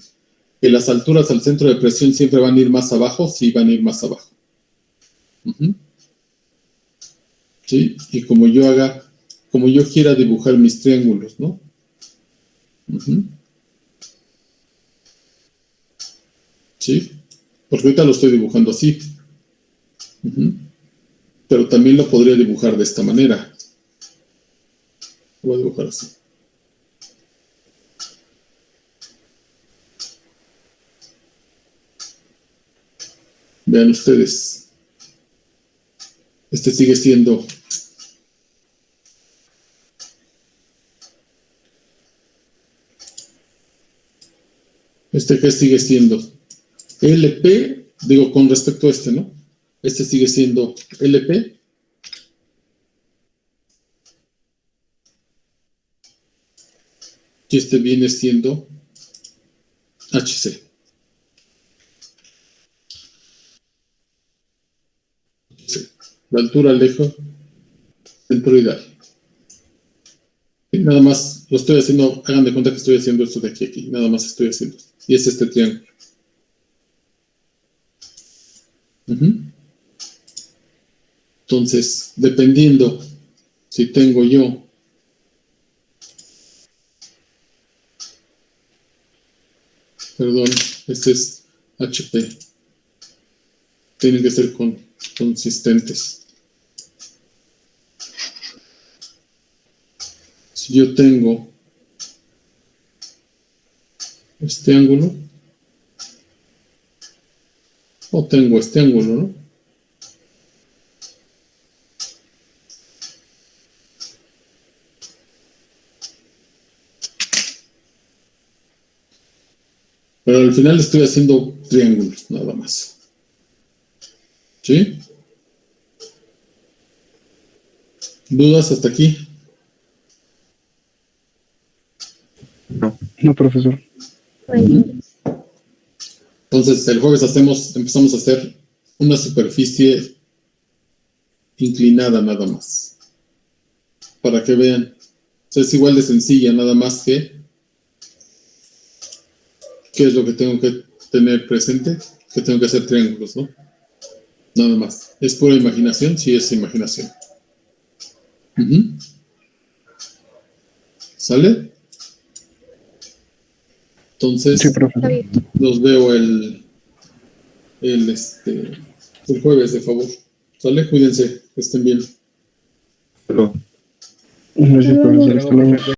Que las alturas al centro de presión siempre van a ir más abajo, sí van a ir más abajo. ¿Sí? Y como yo quiera dibujar mis triángulos, ¿no? ¿Sí? Porque ahorita lo estoy dibujando así. Pero también lo podría dibujar de esta manera. Lo voy a dibujar así. Vean ustedes. Este sigue siendo ¿qué sigue siendo? LP, digo con respecto a este, ¿no? Este sigue siendo LP. Y este viene siendo HC. Sí. La altura lejos centroidal. Y nada más lo estoy haciendo, hagan de cuenta que estoy haciendo esto de aquí, nada más estoy haciendo esto. Y es este triángulo. Entonces, dependiendo si tengo yo este es HP. Tienen que ser consistentes. Si yo tengo este ángulo, o tengo este ángulo, ¿no? Pero al final estoy haciendo triángulos, nada más. ¿Sí? ¿Dudas hasta aquí? No, profesor. Entonces, el jueves empezamos a hacer una superficie inclinada nada más. Para que vean. O sea, es igual de sencilla, nada más que ¿qué es lo que tengo que tener presente? Que tengo que hacer triángulos, ¿no? Nada más. ¿Es pura imaginación? Sí, es imaginación. ¿Sale? Entonces, Sí, profesor. los veo el jueves, de favor. ¿Sale? Cuídense, que estén bien. Gracias, profesor. Hasta luego.